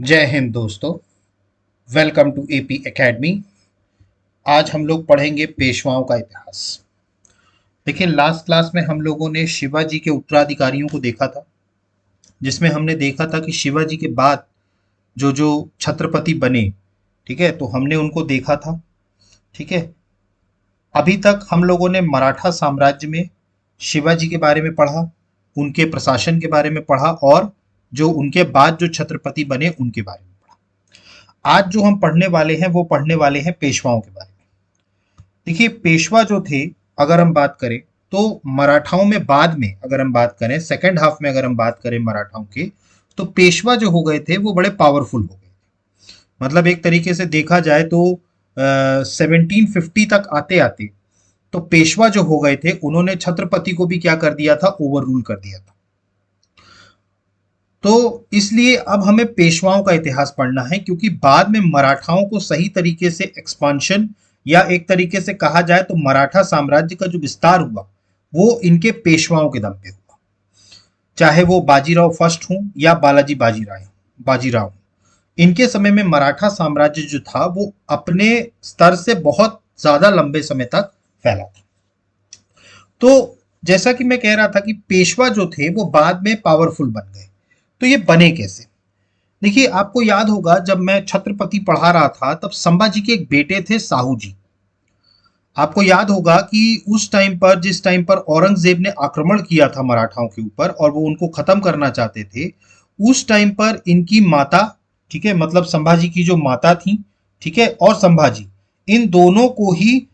जय हिंद दोस्तों। Welcome to AP academy. आज हम लोग पढ़ेंगे पेशवाओं का इतिहास। देखिए, लास्ट क्लास में हम लोगों ने शिवाजी के उत्तराधिकारियों को देखा था, जिसमें हमने देखा था कि शिवाजी के बाद जो जो छत्रपति बने, ठीक है, तो हमने उनको देखा था। ठीक है, अभी तक हम लोगों ने मराठा साम्राज्य में शिवाजी के बारे में पढ़ा, उनके प्रशासन के बारे में पढ़ा और जो उनके बाद जो छत्रपति बने उनके बारे में पढ़ा। आज जो हम पढ़ने वाले हैं वो पढ़ने वाले हैं पेशवाओं के बारे में। देखिए, पेशवा जो थे, अगर हम बात करें तो मराठाओं में बाद में अगर हम बात करें, सेकेंड हाफ में अगर हम बात करें मराठाओं के, तो पेशवा जो हो गए थे वो बड़े पावरफुल हो गए। मतलब एक तरीके से देखा जाए तो 1750 तक आते आते तो पेशवा जो हो गए थे उन्होंने छत्रपति को भी क्या कर दिया था, ओवर रूल कर दिया था। तो इसलिए अब हमें पेशवाओं का इतिहास पढ़ना है, क्योंकि बाद में मराठाओं को सही तरीके से एक्सपांशन या एक तरीके से कहा जाए तो मराठा साम्राज्य का जो विस्तार हुआ वो इनके पेशवाओं के दम पे हुआ। चाहे वो बाजीराव फर्स्ट हूं या बालाजी बाजीराव, इनके समय में मराठा साम्राज्य जो था वो अपने स्तर से बहुत ज्यादा लंबे समय तक फैला था। तो जैसा कि मैं कह रहा था कि पेशवा जो थे वो बाद में पावरफुल बन गए। तो ये बने कैसे? देखिए, आपको याद होगा जब मैं छत्रपति पढ़ा रहा था तब संभाजी के एक बेटे थे साहू जी। आपको याद होगा कि उस टाइम पर, जिस टाइम पर औरंगजेब ने आक्रमण किया था मराठाओं के ऊपर और वो उनको खत्म करना चाहते थे, उस टाइम पर इनकी माता, ठीक है, मतलब संभाजी की जो माता थी, ठीक है, और संभाजी, इन दोनों को ही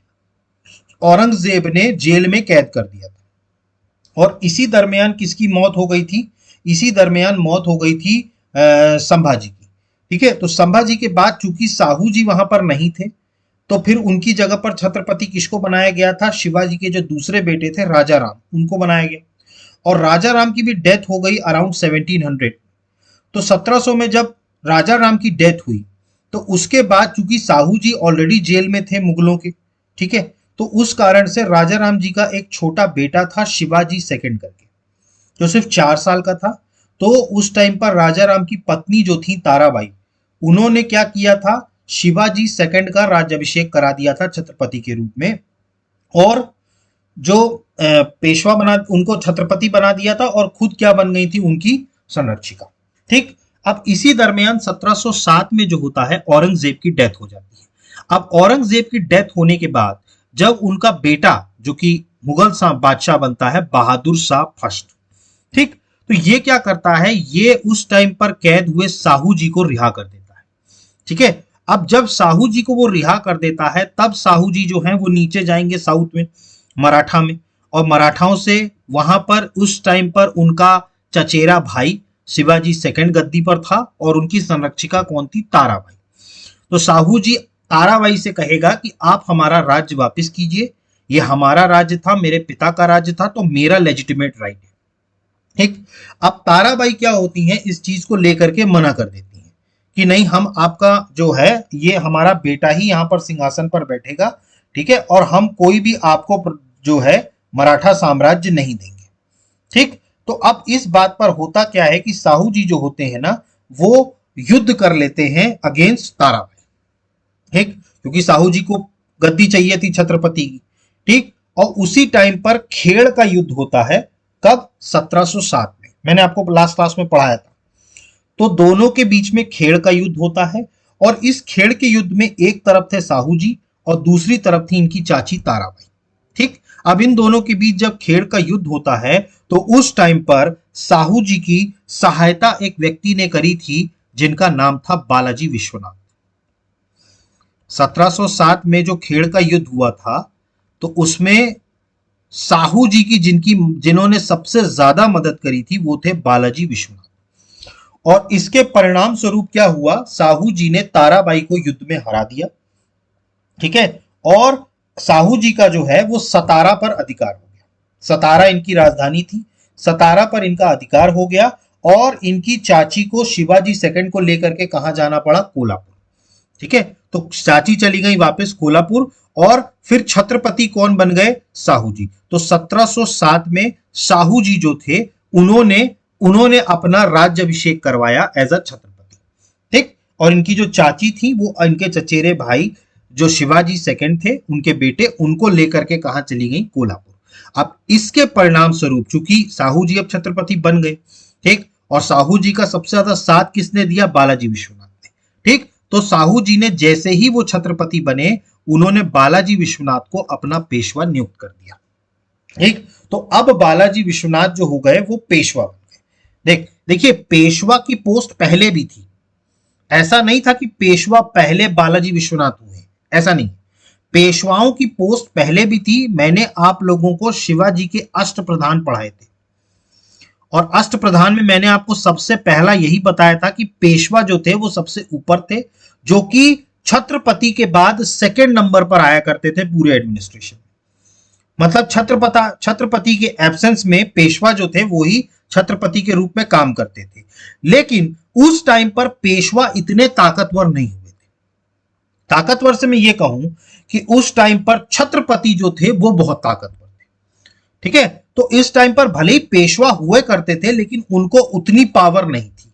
औरंगजेब ने जेल में कैद कर दिया था। और इसी दरमियान किसकी मौत हो गई थी? इसी दरमियान मौत हो गई थी संभाजी की। ठीक है, तो संभाजी के बाद चूंकि साहू जी वहां पर नहीं थे, तो फिर उनकी जगह पर छत्रपति किसको बनाया गया था? शिवाजी के जो दूसरे बेटे थे राजा राम, उनको बनाया गया। और राजा राम की भी डेथ हो गई अराउंड 1700। तो 1700 में जब राजा राम की डेथ हुई तो उसके बाद चूंकि साहू जी ऑलरेडी जेल में थे मुगलों के, ठीक है, तो उस कारण से राजा राम जी का एक छोटा बेटा था शिवाजी सेकंड करके, जो सिर्फ 4 साल का था। तो उस टाइम पर राजा राम की पत्नी जो थी ताराबाई, उन्होंने क्या किया था? शिवाजी सेकंड का राज्याभिषेक करा दिया था छत्रपति के रूप में। और जो पेशवा बना, उनको छत्रपति बना दिया था और खुद क्या बन गई थी? उनकी संरक्षिका। ठीक, अब इसी दरमियान 1707 में जो होता है, औरंगजेब की डेथ हो जाती है। अब औरंगजेब की डेथ होने के बाद जब उनका बेटा जो कि मुगल बादशाह बनता है, बहादुर शाह फर्स्ट, ठीक, तो ये क्या करता है? ये उस टाइम पर कैद हुए साहू जी को रिहा कर देता है। ठीक है, अब जब साहू जी को वो रिहा कर देता है तब साहू जी जो हैं वो नीचे जाएंगे साउथ में, मराठा में, और मराठाओं से वहां पर उस टाइम पर उनका चचेरा भाई शिवाजी सेकंड गद्दी पर था और उनकी संरक्षिका कौन थी? ताराबाई। तो साहू जी ताराबाई से कहेगा कि आप हमारा राज्य वापस कीजिए, ये हमारा राज्य था, मेरे पिता का राज्य था, तो मेरा लेजिटिमेट राइट है। ठीक, अब ताराबाई क्या होती हैं, इस चीज को लेकर के मना कर देती हैं कि नहीं, हम आपका जो है, ये हमारा बेटा ही यहां पर सिंहासन पर बैठेगा, ठीक है, और हम कोई भी आपको जो है मराठा साम्राज्य नहीं देंगे। ठीक, तो अब इस बात पर होता क्या है कि साहू जी जो होते हैं ना, वो युद्ध कर लेते हैं अगेंस्ट ताराबाई। ठीक, क्योंकि साहू जी को गद्दी चाहिए थी छत्रपति की। ठीक, और उसी टाइम पर खेड़ का युद्ध होता है। कब? 1707 में। मैंने आपको लास्ट क्लास में पढ़ाया था। तो दोनों के बीच में खेड़ का युद्ध होता है और इस खेड़ के युद्ध में एक तरफ थे साहू जी और दूसरी तरफ थी इनकी चाची ताराबाई। ठीक, अब इन दोनों के बीच जब खेड़ का युद्ध होता है तो उस टाइम पर साहू जी की सहायता एक व्यक्ति ने करी थी जिनका नाम था बालाजी विश्वनाथ। 1707 में जो खेड़ का युद्ध हुआ था तो उसमें साहू जी की जिन्होंने सबसे ज्यादा मदद करी थी वो थे बालाजी विश्वनाथ। और इसके परिणाम स्वरूप क्या हुआ? साहू जी ने ताराबाई को युद्ध में हरा दिया। ठीक है, और साहू जी का जो है वो सतारा पर अधिकार हो गया। सतारा इनकी राजधानी थी, सतारा पर इनका अधिकार हो गया और इनकी चाची को शिवाजी सेकंड को लेकर के कहां जाना पड़ा? कोल्हापुर। ठीक है, तो चाची चली गई वापस कोल्हापुर और फिर छत्रपति कौन बन गए? साहू जी। तो 1707 में साहू जी जो थे उन्होंने अपना राज्याभिषेक करवाया एज अ छत्रपति। ठीक, और इनकी जो चाची थी वो इनके चचेरे भाई जो शिवाजी सेकंड थे उनके बेटे, उनको लेकर के कहां चली गई? कोल्हापुर। अब इसके परिणाम स्वरूप चूंकि साहू जी अब छत्रपति बन गए, ठीक, और साहू जी का सबसे ज्यादा साथ किसने दिया? बालाजी विश्वनाथ ने, ठीक। तो साहू जी ने जैसे ही वो छत्रपति बने, उन्होंने बालाजी विश्वनाथ को अपना पेशवा नियुक्त कर दिया, ठीक। तो अब बालाजी विश्वनाथ जो हो गए वो पेशवा बन गए। देखिए पेशवा की पोस्ट पहले भी थी, ऐसा नहीं था कि पेशवा पहले बालाजी विश्वनाथ हुए, ऐसा नहीं। पेशवाओं की पोस्ट पहले भी थी। मैंने आप लोगों को शिवाजी के अष्ट प्रधान पढ़ाए थे, और अष्ट प्रधान में मैंने आपको सबसे पहला यही बताया था कि पेशवा जो थे वो सबसे ऊपर थे, जो कि छत्रपति के बाद सेकंड नंबर पर आया करते थे पूरे एडमिनिस्ट्रेशन। मतलब छत्रपति के एब्सेंस में पेशवा जो थे वो ही छत्रपति के रूप में काम करते थे। लेकिन उस टाइम पर पेशवा इतने ताकतवर नहीं हुए थे। ताकतवर से मैं ये कहूं कि उस टाइम पर छत्रपति जो थे वो बहुत ताकतवर थे, ठीक है। तो इस टाइम पर भले ही पेशवा हुए करते थे लेकिन उनको उतनी पावर नहीं थी।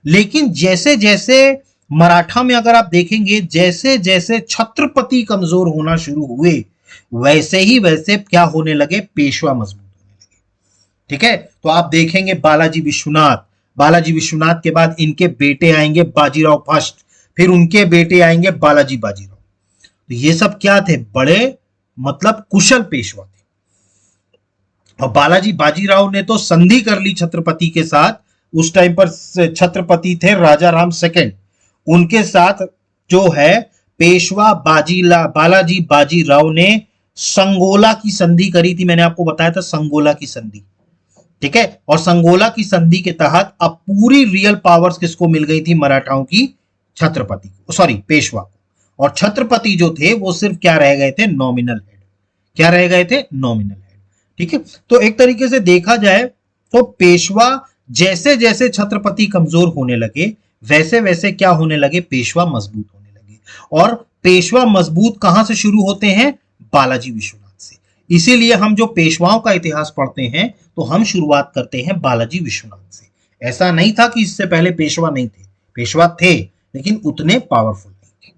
लेकिन जैसे जैसे मराठा में अगर आप देखेंगे, जैसे जैसे छत्रपति कमजोर होना शुरू हुए, वैसे ही वैसे क्या होने लगे? पेशवा मजबूत होने लगे, ठीक है। तो आप देखेंगे बालाजी विश्वनाथ के बाद इनके बेटे आएंगे बाजीराव फर्स्ट, फिर उनके बेटे आएंगे बाजीराव। तो ये सब क्या थे? बड़े मतलब कुशल पेशवा थे। और बाजीराव ने तो संधि कर ली छत्रपति के साथ। उस टाइम पर छत्रपति थे राजा राम सेकंड, उनके साथ जो है पेशवा बालाजी बाजीराव ने संगोला की संधि करी थी। मैंने आपको बताया था संगोला की संधि, ठीक है। और संगोला की संधि के तहत अब पूरी रियल पावर्स किसको मिल गई थी? मराठाओं की छत्रपति को, सॉरी पेशवा को। और छत्रपति जो थे वो सिर्फ क्या रह गए थे? Nominal head. क्या रह गए थे? नॉमिनल हेड, ठीक है। तो एक तरीके से देखा जाए तो पेशवा जैसे जैसे छत्रपति कमजोर होने लगे, वैसे वैसे क्या होने लगे? पेशवा मजबूत होने लगे। और पेशवा मजबूत कहां से शुरू होते हैं? बालाजी विश्वनाथ से। इसीलिए हम जो पेशवाओं का इतिहास पढ़ते हैं तो हम शुरुआत करते हैं बालाजी विश्वनाथ से। ऐसा नहीं था कि इससे पहले पेशवा नहीं थे, पेशवा थे लेकिन उतने पावरफुल नहीं थे,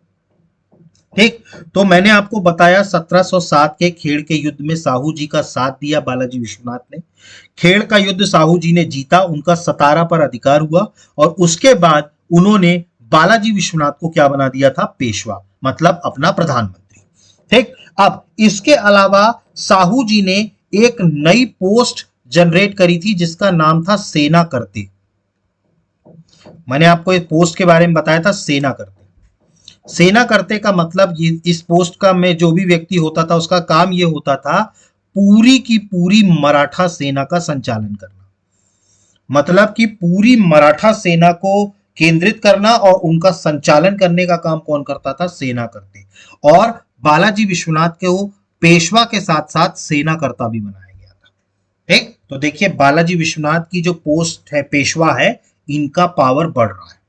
ठीक। तो मैंने आपको बताया 1707 के खेड़ के युद्ध में साहू जी का साथ दिया बालाजी विश्वनाथ ने। खेड़ का युद्ध साहू जी ने जीता, उनका सतारा पर अधिकार हुआ, और उसके बाद उन्होंने बालाजी विश्वनाथ को क्या बना दिया था? पेशवा, मतलब अपना प्रधानमंत्री, ठीक। अब इसके अलावा साहू जी ने एक नई पोस्ट जनरेट करी थी जिसका नाम था सेना करते। मैंने आपको इस पोस्ट के बारे में बताया था, सेना करते। सेना करते का मतलब इस पोस्ट का में जो भी व्यक्ति होता था उसका काम ये होता था पूरी की पूरी मराठा सेना का संचालन करना। मतलब कि पूरी मराठा सेना को केंद्रित करना और उनका संचालन करने का काम कौन करता था? सेना करते। और बालाजी विश्वनाथ को पेशवा के साथ साथ सेना करता भी बनाया गया था, ठीक। तो देखिए बालाजी विश्वनाथ की जो पोस्ट है पेशवा है, इनका पावर बढ़ रहा है।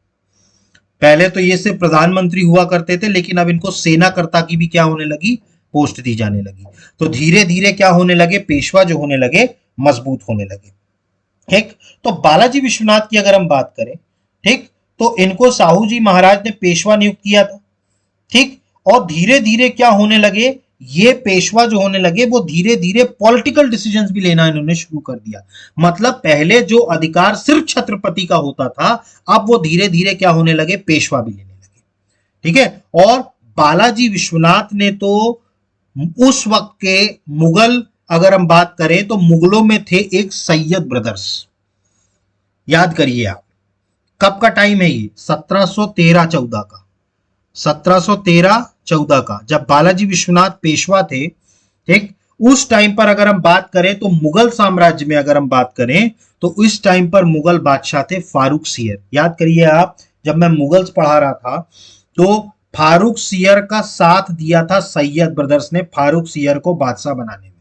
पहले तो ये सिर्फ प्रधानमंत्री हुआ करते थे, लेकिन अब इनको सेनाकर्ता की भी क्या होने लगी? पोस्ट दी जाने लगी। तो धीरे धीरे क्या होने लगे? पेशवा जो होने लगे मजबूत होने लगे, ठीक। तो बालाजी विश्वनाथ की अगर हम बात करें, ठीक, तो इनको साहू जी महाराज ने पेशवा नियुक्त किया था, ठीक। और धीरे धीरे क्या होने लगे? ये पेशवा जो होने लगे वो धीरे धीरे पॉलिटिकल डिसीजंस भी लेना इन्होंने शुरू कर दिया। मतलब पहले जो अधिकार सिर्फ छत्रपति का होता था, अब वो धीरे धीरे क्या होने लगे? पेशवा भी लेने लगे, ठीक है। और बालाजी विश्वनाथ ने तो उस वक्त के मुगल, अगर हम बात करें तो मुगलों में थे एक सैयद ब्रदर्स। याद करिए आप, कब का टाइम है ये? 1713-14 का, 1713-14 का, जब बालाजी विश्वनाथ पेशवा थे, ठीक। उस टाइम पर अगर हम बात करें तो मुगल साम्राज्य में अगर हम बात करें तो इस टाइम पर मुगल बादशाह थे फारूक सियर। याद करिए आप, जब मैं मुगल्स पढ़ा रहा था तो फारूक सियर का साथ दिया था सैयद ब्रदर्स ने फारूक सियर को बादशाह बनाने में।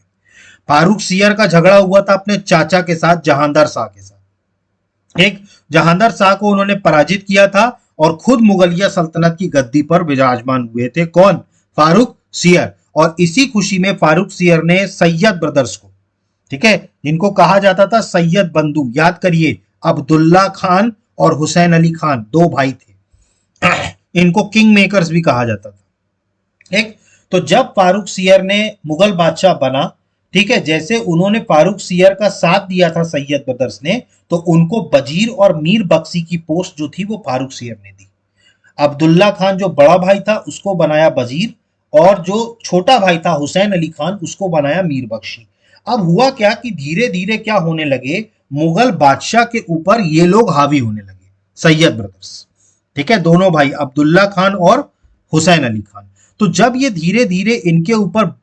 फारूक सियर का झगड़ा हुआ था अपने चाचा के साथ, जहांदार शाह के साथ, ठीक। जहांदार शाह को उन्होंने पराजित किया था और खुद मुगलिया सल्तनत की गद्दी पर विराजमान हुए थे। कौन? फारूक सियर। और इसी खुशी में फारूक सियर ने सैयद ब्रदर्स को, ठीक है, जिनको कहा जाता था सैयद बंधु, याद करिए अब्दुल्ला खान और हुसैन अली खान, दो भाई थे, इनको किंग मेकर्स भी कहा जाता था। ठीक, तो जब फारूक सियर ने मुगल बादशाह बना, ठीक है, जैसे उन्होंने फारूक सियर का साथ दिया था सैयद ब्रदर्स ने, तो उनको वजीर और मीर बख्शी की पोस्ट जो थी वो फारूक सियर ने दी। अब्दुल्ला खान जो बड़ा भाई था उसको बनाया वजीर, और जो छोटा भाई था हुसैन अली खान उसको बनाया मीर बख्शी। अब हुआ क्या कि धीरे धीरे क्या होने लगे, मुगल बादशाह के ऊपर ये लोग हावी होने लगे, सैयद ब्रदर्स। ठीक है, दोनों भाई अब्दुल्ला खान और हुसैन अली खान। तो जब ये धीरे धीरे इनके ऊपर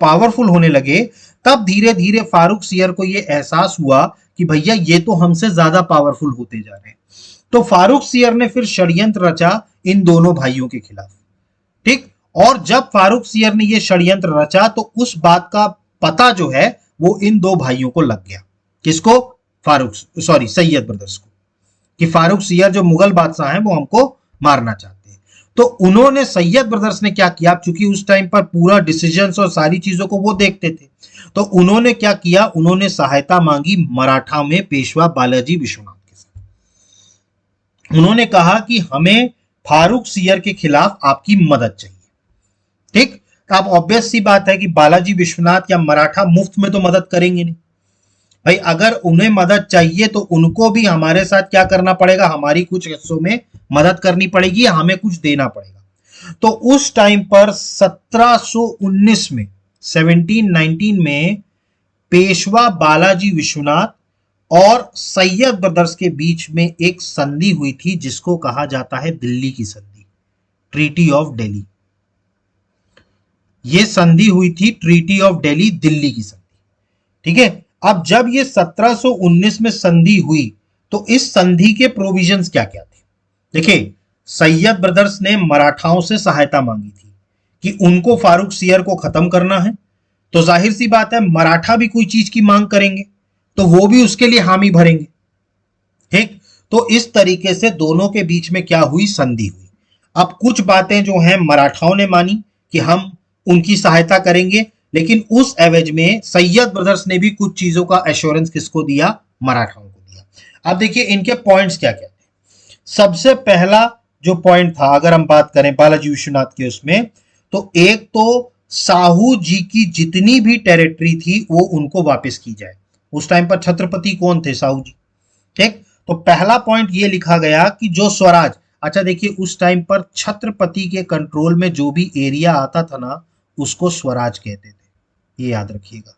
पावरफुल होने लगे, तब धीरे धीरे फारूक सियर को ये एहसास हुआ कि भैया ये तो हमसे ज्यादा पावरफुल होते जा रहे हैं। तो फारूक सियर ने फिर षड्यंत्र रचा इन दोनों भाइयों के खिलाफ। ठीक, और जब फारूक सियर ने यह षड्यंत्र रचा तो उस बात का पता जो है वो इन दो भाइयों को लग गया। किसको? फारूक, सॉरी, सैयद ब्रदर्स को, कि फारूक सियर जो मुगल बादशाह हैं वो हमको मारना चाहते हैं। तो उन्होंने, सैयद ब्रदर्स ने क्या किया, क्योंकि उस टाइम पर पूरा डिसीजंस और सारी चीजों को वो देखते थे, तो उन्होंने क्या किया, उन्होंने सहायता मांगी मराठा में पेशवा बालाजी विश्वनाथ के साथ। उन्होंने कहा कि हमें फारूक सियर के खिलाफ आपकी मदद चाहिए। ठीक, अब ऑब्वियस सी बात है कि बालाजी विश्वनाथ या मराठा मुफ्त में तो मदद करेंगे नहीं भाई। अगर उन्हें मदद चाहिए तो उनको भी हमारे साथ क्या करना पड़ेगा, हमारी कुछ हिस्सों में मदद करनी पड़ेगी या हमें कुछ देना पड़ेगा। तो उस टाइम पर 1719 में, 1719 में पेशवा बालाजी विश्वनाथ और सैयद ब्रदर्स के बीच में एक संधि हुई थी जिसको कहा जाता है दिल्ली की संधि, ट्रीटी ऑफ दिल्ली। ये संधि हुई थी ट्रीटी ऑफ दिल्ली, दिल्ली की संधि। ठीक है, अब जब ये 1719 में संधि हुई तो इस संधि के प्रोविजंस क्या क्या थे? देखिए, सैयद ब्रदर्स ने मराठाओं से सहायता मांगी थी कि उनको फारूक सियर को खत्म करना है, तो जाहिर सी बात है मराठा भी कोई चीज की मांग करेंगे तो वो भी उसके लिए हामी भरेंगे। ठीक, तो इस तरीके से दोनों के बीच में क्या हुई, संधि हुई। अब कुछ बातें जो हैं मराठाओं ने मानी कि हम उनकी सहायता करेंगे, लेकिन उस एवज में सैयद ब्रदर्स ने भी कुछ चीजों का एश्योरेंस किसको दिया, मराठाओं को दिया। अब देखिए इनके पॉइंट्स क्या क्या थे। सबसे पहला जो पॉइंट था, अगर हम बात करें बालाजी विश्वनाथ के उसमें, तो एक तो साहू जी की जितनी भी टेरिटरी थी वो उनको वापस की जाए। उस टाइम पर छत्रपति कौन थे, साहू जी। ठीक, तो पहला पॉइंट ये लिखा गया कि जो स्वराज, अच्छा देखिए उस टाइम पर छत्रपति के कंट्रोल में जो भी एरिया आता था ना उसको स्वराज कहते थे, ये याद रखिएगा।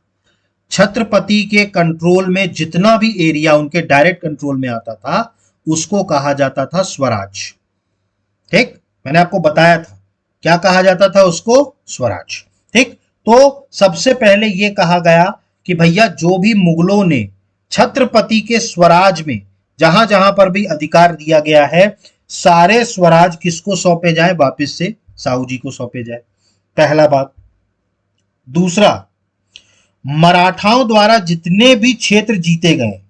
छत्रपति के कंट्रोल में जितना भी एरिया उनके डायरेक्ट कंट्रोल में आता था उसको कहा जाता था स्वराज। ठीक, मैंने आपको बताया था क्या कहा जाता था उसको, स्वराज। ठीक, तो सबसे पहले यह कहा गया कि भैया जो भी मुगलों ने छत्रपति के स्वराज में जहां जहां पर भी अधिकार दिया गया है, सारे स्वराज किसको सौंपे जाए, वापस से साहू जी को सौंपे जाए, पहला बात। दूसरा, मराठाओं द्वारा जितने भी क्षेत्र जीते गए,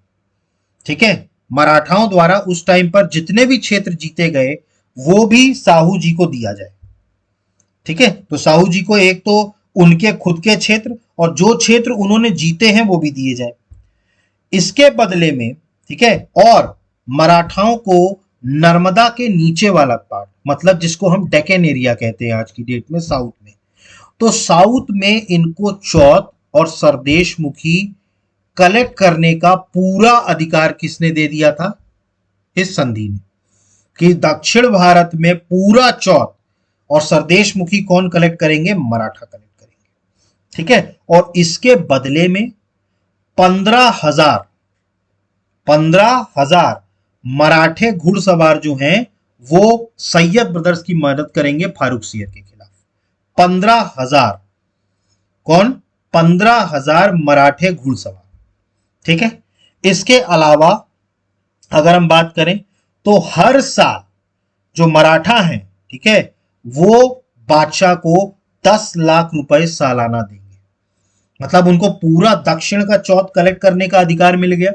ठीक है, मराठाओं द्वारा उस टाइम पर जितने भी क्षेत्र जीते गए वो भी साहू जी को दिया जाए। ठीक है, तो साहू जी को एक तो उनके खुद के क्षेत्र और जो क्षेत्र उन्होंने जीते हैं वो भी दिए जाए। इसके बदले में, ठीक है, और मराठाओं को नर्मदा के नीचे वाला पार्ट, मतलब जिसको हम डेक्कन एरिया कहते हैं आज की डेट में, साउथ में, तो साउथ में इनको चौथ और सरदेश मुखी कलेक्ट करने का पूरा अधिकार किसने दे दिया था, इस संधि ने, कि दक्षिण भारत में पूरा चौथ और सरदेश मुखी कौन कलेक्ट करेंगे, मराठा कलेक्ट करेंगे। ठीक है, और इसके बदले में 15,000 मराठे घुड़सवार जो हैं वो सैयद ब्रदर्स की मदद करेंगे फारूक सियर के खिलाफ। 15,000 कौन, 15,000 मराठे घुड़सवार। ठीक है, इसके अलावा अगर हम बात करें तो हर साल जो मराठा हैं, ठीक है, वो बादशाह को 10 लाख रुपए सालाना देंगे। मतलब उनको पूरा दक्षिण का चौथ कलेक्ट करने का अधिकार मिल गया,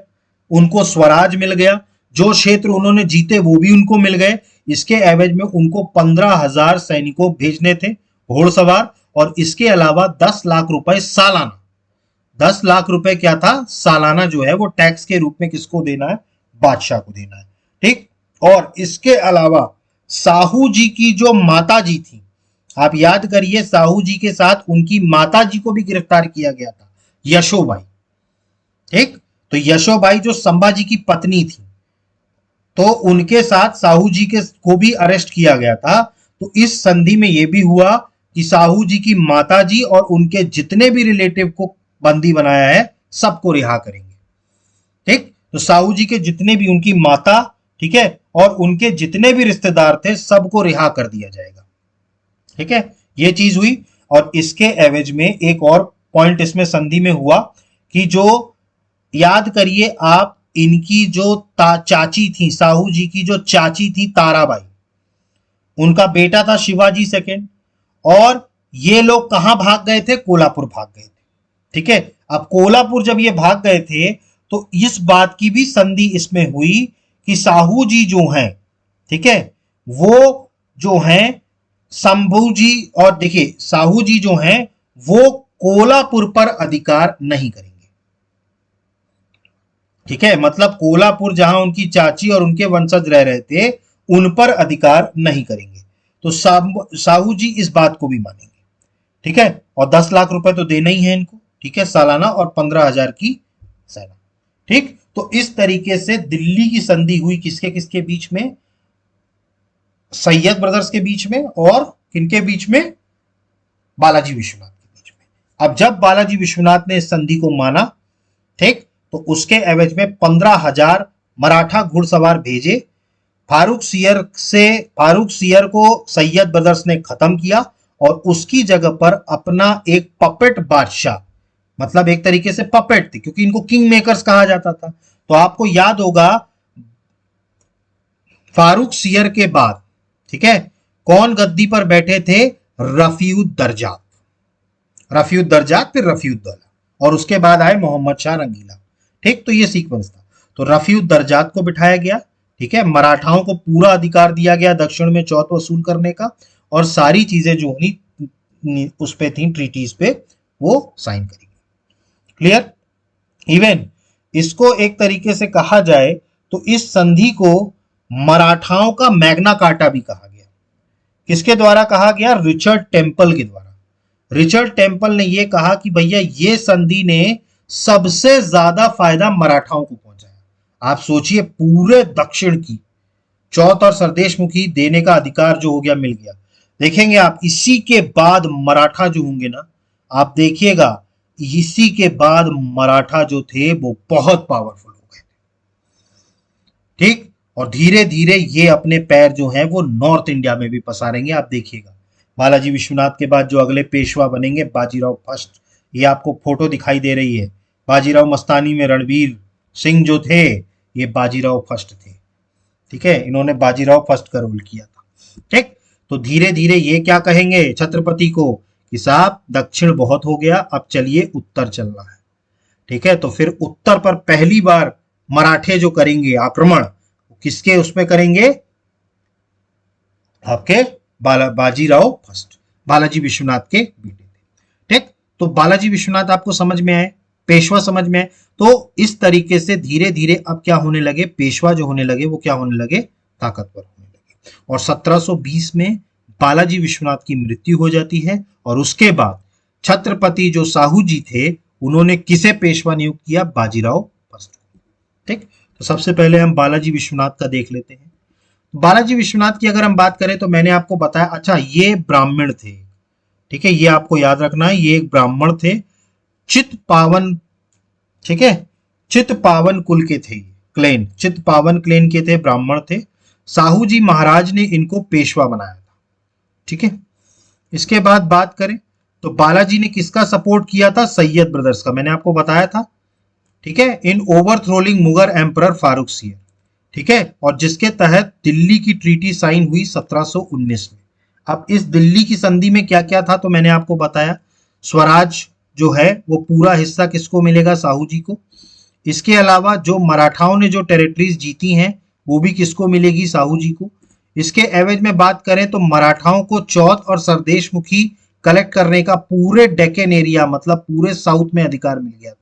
उनको स्वराज मिल गया, जो क्षेत्र उन्होंने जीते वो भी उनको मिल गए। इसके एवज में उनको 15,000 सैनिकों भेजने थे घोड़सवार, और इसके अलावा 10 लाख रुपए सालाना, 10 लाख रुपए क्या था, सालाना जो है वो टैक्स के रूप में किसको देना है, बादशाह को देना है। ठीक, और इसके अलावा साहू जी की जो माता जी थी, आप याद करिए, साहू जी के साथ उनकी माता जी को भी गिरफ्तार किया गया था, यशोबाई। ठीक, तो यशोबाई जो संभाजी की पत्नी थी, तो उनके साथ साहू जी के को भी अरेस्ट किया गया था। तो इस संधि में यह भी हुआ कि साहू जी की माता जी और उनके जितने भी रिलेटिव को बंदी बनाया है सबको रिहा करेंगे। ठीक, तो साहू जी के जितने भी, उनकी माता, ठीक है, और उनके जितने भी रिश्तेदार थे सबको रिहा कर दिया जाएगा। ठीक है, ये चीज हुई। और इसके एवज में एक और पॉइंट इसमें संधि में हुआ कि जो, याद करिए आप, इनकी जो चाची थी, साहू जी की जो चाची थी ताराबाई, उनका बेटा था शिवाजी सेकेंड, और ये लोग कहां भाग गए थे? कोल्हापुर भाग गए थे। ठीक है, अब कोल्हापुर जब ये भाग गए थे तो इस बात की भी संधि इसमें हुई कि साहू जी जो हैं, ठीक है, वो जो हैं शंभू जी, और देखिए साहू जी जो हैं वो कोल्हापुर पर अधिकार नहीं करेंगे। ठीक है, मतलब कोल्हापुर जहां उनकी चाची और उनके वंशज रह रहे थे उन पर अधिकार नहीं करेंगे। तो साहू जी इस बात को भी मानेंगे। ठीक है, और 10 लाख रुपए तो देना ही है इनको, ठीक है, सालाना, और 15,000 की सेना। ठीक, तो इस तरीके से दिल्ली की संधि हुई किसके किसके बीच में? सैयद ब्रदर्स के बीच में, और किनके बीच में? बालाजी विश्वनाथ के बीच में। अब जब बालाजी विश्वनाथ ने इस संधि को माना, ठीक, तो उसके एवज में 15,000 मराठा घुड़सवार भेजे। फारूक सियर को सैयद ब्रदर्स ने खत्म किया और उसकी जगह पर अपना एक पपेट बादशाह, मतलब एक तरीके से पपेट थी क्योंकि इनको किंग मेकर्स कहा जाता था। तो आपको याद होगा फारूक सियर के बाद, ठीक है, कौन गद्दी पर बैठे थे? रफीउद्दर्जात। रफीउद्दर्जात, फिर रफीउद्दौला, और उसके बाद आए मोहम्मद शाह रंगीला। ठीक, तो ये सीक्वेंस था। तो रफीउद्दर्जात को बिठाया गया, ठीक है, मराठाओं को पूरा अधिकार दिया गया दक्षिण में चौथ वसूल करने का, और सारी चीजें जो हुई उस पे थी, ट्रीटीज पे, वो साइन करी। क्लियर? इवन इसको एक तरीके से कहा जाए तो इस संधि को मराठाओं का मैग्ना कार्टा भी कहा गया। किसके द्वारा कहा गया? रिचर्ड टेम्पल के द्वारा। रिचर्ड टेम्पल ने यह कहा कि भैया ये संधि ने सबसे ज्यादा फायदा मराठाओं को पहुंचाया। आप सोचिए, पूरे दक्षिण की चौथ और सरदेशमुखी देने का अधिकार जो हो गया, मिल गया। देखेंगे आप, इसी के बाद मराठा जो होंगे ना, आप देखिएगा, इसी के बाद मराठा जो थे वो बहुत पावरफुल हो गए। ठीक, और धीरे धीरे ये अपने पैर जो हैं वो नॉर्थ इंडिया में भी पसारेंगे। आप देखिएगा, बालाजी विश्वनाथ के बाद जो अगले पेशवा बनेंगे, बाजीराव फर्स्ट, ये आपको फोटो दिखाई दे रही है। बाजीराव मस्तानी में रणवीर सिंह जो थे, ये बाजीराव फर्स्ट थे। ठीक है, इन्होंने बाजीराव फर्स्ट का रोल किया था। ठीक, तो धीरे धीरे ये क्या कहेंगे छत्रपति को कि साहब दक्षिण बहुत हो गया, अब चलिए उत्तर चलना है। ठीक है, तो फिर उत्तर पर पहली बार मराठे जो करेंगे आक्रमण, किसके उसमें करेंगे? आपके बाजीराव फर्स्ट, बालाजी विश्वनाथ के बेटे थे। ठीक, तो बालाजी विश्वनाथ आपको समझ में आए, पेशवा समझ में आए। तो इस तरीके से धीरे धीरे अब क्या होने लगे? पेशवा जो होने लगे वो क्या होने लगे? ताकतवर होने लगे। और 1720 में बालाजी विश्वनाथ की मृत्यु हो जाती है, और उसके बाद छत्रपति जो साहू जी थे उन्होंने किसे पेशवा नियुक्त किया? बाजीराव फर्स्ट। ठीक, तो सबसे पहले हम बालाजी विश्वनाथ का देख लेते हैं। बालाजी विश्वनाथ की अगर हम बात करें तो मैंने आपको बताया, अच्छा ये ब्राह्मण थे। ठीक है, ये आपको याद रखना है, ये एक ब्राह्मण थे, चित पावन। ठीक है, चित पावन कुल के थे, क्लेन, चित पावन क्लेन के थे, ब्राह्मण थे। साहू जी महाराज ने इनको पेशवा बनाया था। ठीक है, इसके बाद बात करें तो बालाजी ने किसका सपोर्ट किया था? सैयद ब्रदर्स का, मैंने आपको बताया था। ठीक है, in overthrowing Mughal emperor Farrukh Siyar. ठीक है, और जिसके तहत दिल्ली की ट्रीटी साइन हुई 1719 में। अब इस दिल्ली की संधि में क्या क्या था तो मैंने आपको बताया। स्वराज जो है वो पूरा हिस्सा किसको मिलेगा? साहू जी को। इसके अलावा जो मराठाओं ने जो टेरिटरीज जीती हैं वो भी किसको मिलेगी? साहू जी को। इसके एवज में बात करें तो मराठाओं को चौथ और सरदेशमुखी कलेक्ट करने का पूरे डेक्कन एरिया, मतलब पूरे साउथ में अधिकार मिल गया था।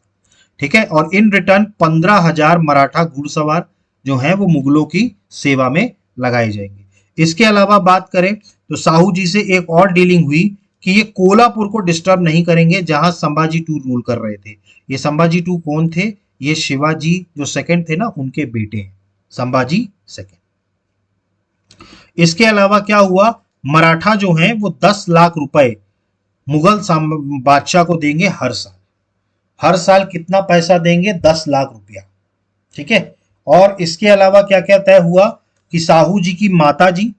ठीक है, और इन रिटर्न 15,000 मराठा घुड़सवार जो हैं वो मुगलों की सेवा में लगाए जाएंगे। इसके अलावा बात करें तो साहू जी से एक और डीलिंग हुई कि ये कोल्हापुर को डिस्टर्ब नहीं करेंगे जहां संभाजी टू रूल कर रहे थे। ये संभाजी टू कौन थे? ये शिवाजी जो सेकंड थे ना, उनके बेटे हैं, संभाजी सेकंड। इसके अलावा क्या हुआ, मराठा जो हैं वो 10 लाख रुपए मुगल बादशाह को देंगे हर साल। हर साल कितना पैसा देंगे? 10 लाख रुपया। ठीक है। और इसके अलावा क्या क्या तय हुआ कि साहू जी की माता जी,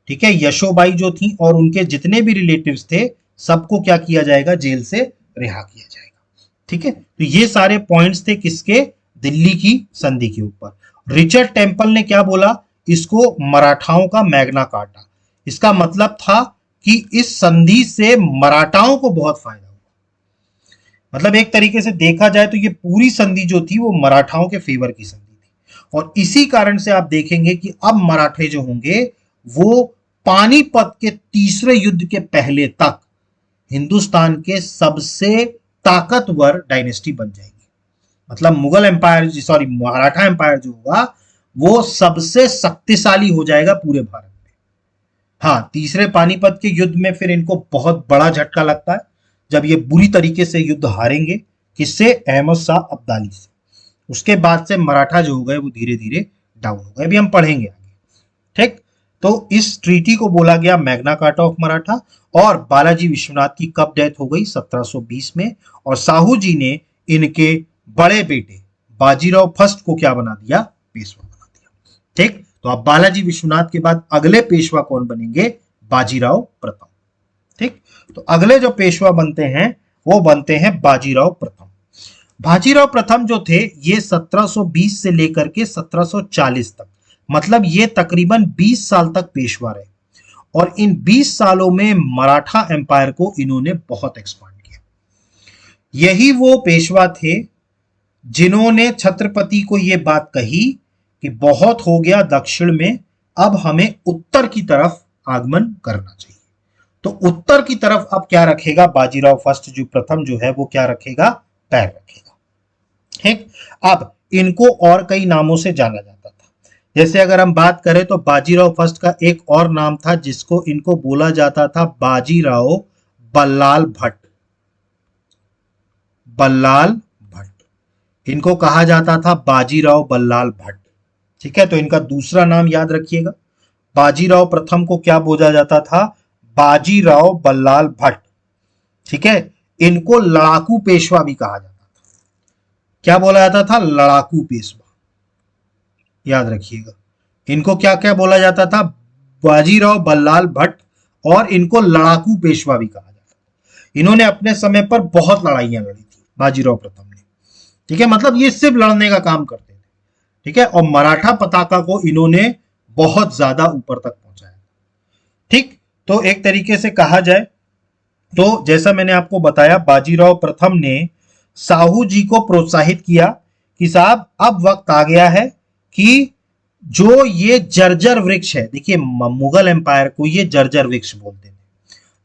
ठीक है, यशोबाई जो थी, और उनके जितने भी रिलेटिव्स थे सबको क्या किया जाएगा? जेल से रिहा किया जाएगा। ठीक है। तो ये सारे पॉइंट्स थे किसके? दिल्ली की संधि के ऊपर। रिचर्ड टेम्पल ने क्या बोला? इसको मराठाओं का मैग्ना कार्टा। इसका मतलब था कि इस संधि से मराठाओं को बहुत फायदा हुआ। मतलब एक तरीके से देखा जाए तो ये पूरी संधि जो थी वो मराठाओं के फेवर की संधि थी। और इसी कारण से आप देखेंगे कि अब मराठे जो होंगे वो पानीपत के तीसरे युद्ध के पहले तक हिंदुस्तान के सबसे ताकतवर डायनेस्टी बन जाएगी। मतलब Mughal empire, sorry, Maratha empire जो होगा वो सबसे शक्तिशाली हो जाएगा पूरे भारत में। हाँ, तीसरे पानीपत के युद्ध में फिर इनको बहुत बड़ा झटका लगता है जब ये बुरी तरीके से युद्ध हारेंगे। किससे? अहमद शाह अब्दाली से। उसके बाद से मराठा जो हो गए वो धीरे धीरे डाउन हो गए। अभी हम पढ़ेंगे आगे। ठीक। तो इस ट्रीटी को बोला गया मैग्ना कार्टा ऑफ मराठा। और बालाजी विश्वनाथ की कब डेथ हो गई? 1720 में। और साहू जी ने इनके बड़े बेटे बाजीराव फर्स्ट को क्या बना दिया? पेशवा बना दिया। ठीक। तो अब बालाजी विश्वनाथ के बाद अगले पेशवा कौन बनेंगे? बाजीराव प्रथम। ठीक। तो अगले जो पेशवा बनते हैं वो बनते हैं बाजीराव प्रथम। बाजीराव प्रथम जो थे ये 1720 से लेकर के 1740 तक, मतलब ये तकरीबन 20 साल तक पेशवा रहे। और इन 20 सालों में मराठा एम्पायर को इन्होंने बहुत एक्सपांड किया। यही वो पेशवा थे जिन्होंने छत्रपति को यह बात कही कि बहुत हो गया दक्षिण में, अब हमें उत्तर की तरफ आगमन करना चाहिए। तो उत्तर की तरफ अब क्या रखेगा बाजीराव फर्स्ट जो प्रथम जो है वो क्या रखेगा? पैर रखेगा। ठीक। अब इनको और कई नामों से जाना जाता था। जैसे अगर हम बात करें तो बाजीराव फर्स्ट का एक और नाम था जिसको इनको बोला जाता था बाजीराव बल्लाल भट्ट। बल्लाल भट्ट इनको कहा जाता था, बाजीराव बल्लाल भट्ट। ठीक है। तो इनका दूसरा नाम याद रखिएगा। बाजीराव प्रथम को क्या बोला जाता था? बाजीराव बल्लाल भट्ट। ठीक है। इनको लड़ाकू पेशवा भी कहा जाता था। क्या बोला जाता था? लड़ाकू पेशवा। याद रखिएगा। इनको क्या क्या बोला जाता था? बाजीराव बल्लाल भट्ट। और इनको लड़ाकू पेशवा भी कहा जाता था। इन्होंने अपने समय पर बहुत लड़ाइयां लड़ी थी बाजीराव प्रथम ने। ठीक है। मतलब ये सिर्फ लड़ने का काम करते थे। ठीक है। और मराठा पताका को इन्होंने बहुत ज्यादा ऊपर तक पहुंचाया। ठीक। तो एक तरीके से कहा जाए तो जैसा मैंने आपको बताया, बाजीराव प्रथम ने साहू जी को प्रोत्साहित किया कि साहब अब वक्त आ गया है कि जो ये जर्जर वृक्ष है, देखिए मुगल एम्पायर को ये जर्जर वृक्ष बोलते थे।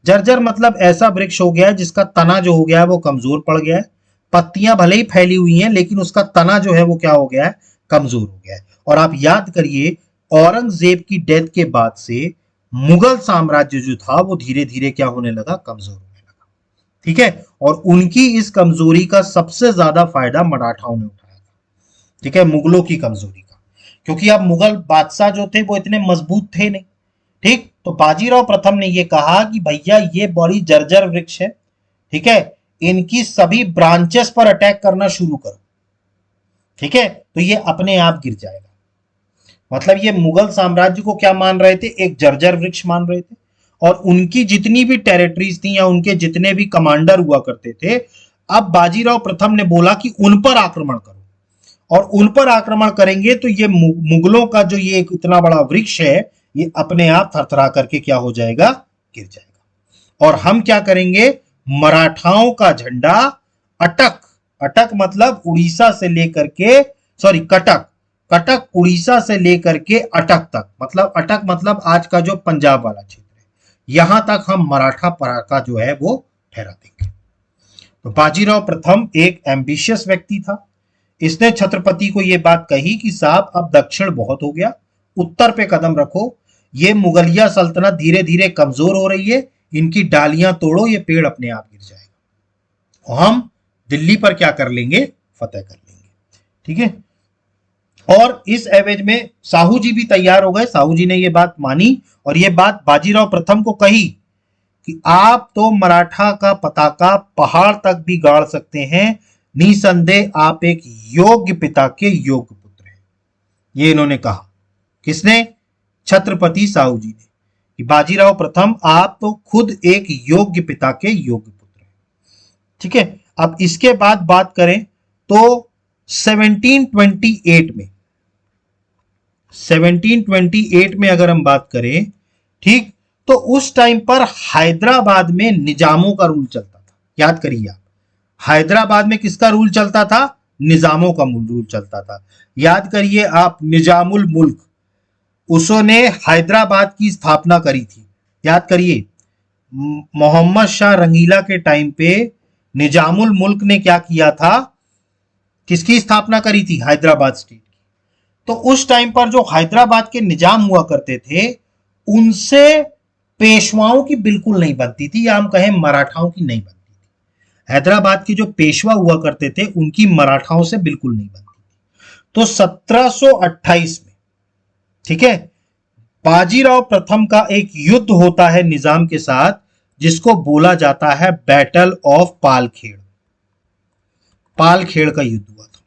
जर्जर मतलब ऐसा वृक्ष हो गया है जिसका तना जो हो गया है वो कमजोर पड़ गया है। पत्तियां भले ही फैली हुई हैं लेकिन उसका तना जो है वो क्या हो गया है? कमजोर हो गया है। और आप याद करिए, औरंगजेब की डेथ के बाद से मुगल साम्राज्य जो था वो धीरे धीरे क्या होने लगा? कमजोर होने लगा। ठीक है। और उनकी इस कमजोरी का सबसे ज्यादा फायदा मराठाओं ने उठाया था। ठीक है। मुगलों की कमजोरी का, क्योंकि अब मुगल बादशाह जो थे वो इतने मजबूत थे नहीं। ठीक। तो बाजीराव प्रथम ने ये कहा कि भैया ये बड़ी जर्जर वृक्ष है, ठीक है, इनकी सभी ब्रांचेस पर अटैक करना शुरू करो। ठीक है। तो ये अपने आप गिर जाएगा। मतलब ये मुगल साम्राज्य को क्या मान रहे थे? एक जर्जर वृक्ष मान रहे थे। और उनकी जितनी भी टेरिटरीज थी या उनके जितने भी कमांडर हुआ करते थे, अब बाजीराव प्रथम ने बोला कि उन पर आक्रमण करो। और उन पर आक्रमण करेंगे तो ये मुगलों का जो ये एक इतना बड़ा वृक्ष है ये अपने आप थरथरा करके क्या हो जाएगा? गिर जाएगा। और हम क्या करेंगे? मराठाओं का झंडा अटक, अटक मतलब उड़ीसा से लेकर के, सॉरी कटक, कटक उड़ीसा से लेकर के अटक तक, मतलब अटक मतलब आज का जो पंजाब वाला क्षेत्र है, यहां तक हम मराठा पराका जो है वो ठहरा देंगे। तो बाजीराव प्रथम एक एम्बिशियस व्यक्ति था। इसने छत्रपति को यह बात कही कि साहब अब दक्षिण बहुत हो गया, उत्तर पे कदम रखो। ये मुगलिया सल्तनत धीरे धीरे कमजोर हो रही है, इनकी डालियां तोड़ो, ये पेड़ अपने आप गिर जाएगा और हम दिल्ली पर क्या कर लेंगे, फतेह कर लेंगे। ठीक है, और इस एवज में साहू जी भी तैयार हो गए। साहू जी ने ये बात मानी और ये बात बाजीराव प्रथम को कही कि आप तो मराठा का पताका पहाड़ तक भी गाड़ सकते हैं, निसंदेह आप एक योग्य पिता के योग्य पुत्र हैं। ये इन्होंने कहा, किसने, छत्रपति साहू जी ने, कि बाजीराव प्रथम आप तो खुद एक योग्य पिता के योग्य पुत्र हैं। ठीक है, अब इसके बाद बात करें तो 1728 में अगर हम बात करें, ठीक, तो उस टाइम पर हैदराबाद में निजामों का रूल चलता था। याद करिए आप, हैदराबाद में किसका रूल चलता था, निजामों का रूल चलता था। याद करिए आप, निजामुल मुल्क, उसने हैदराबाद की स्थापना करी थी। याद करिए, मोहम्मद शाह रंगीला के टाइम पे निजामुल मुल्क ने क्या किया था, किसकी स्थापना करी थी, हैदराबाद स्टेट की। तो उस टाइम पर जो हैदराबाद के निजाम हुआ करते थे, उनसे पेशवाओं की बिल्कुल नहीं बनती थी, या हम कहें मराठाओं की नहीं बनती थी। हैदराबाद के जो पेशवा हुआ करते थे, उनकी मराठाओं से बिल्कुल नहीं बनती थी। तो 1728 में, ठीक है, बाजीराव प्रथम का एक युद्ध होता है निजाम के साथ, जिसको बोला जाता है बैटल ऑफ पालखेड़। पालखेड़ का युद्ध हुआ था,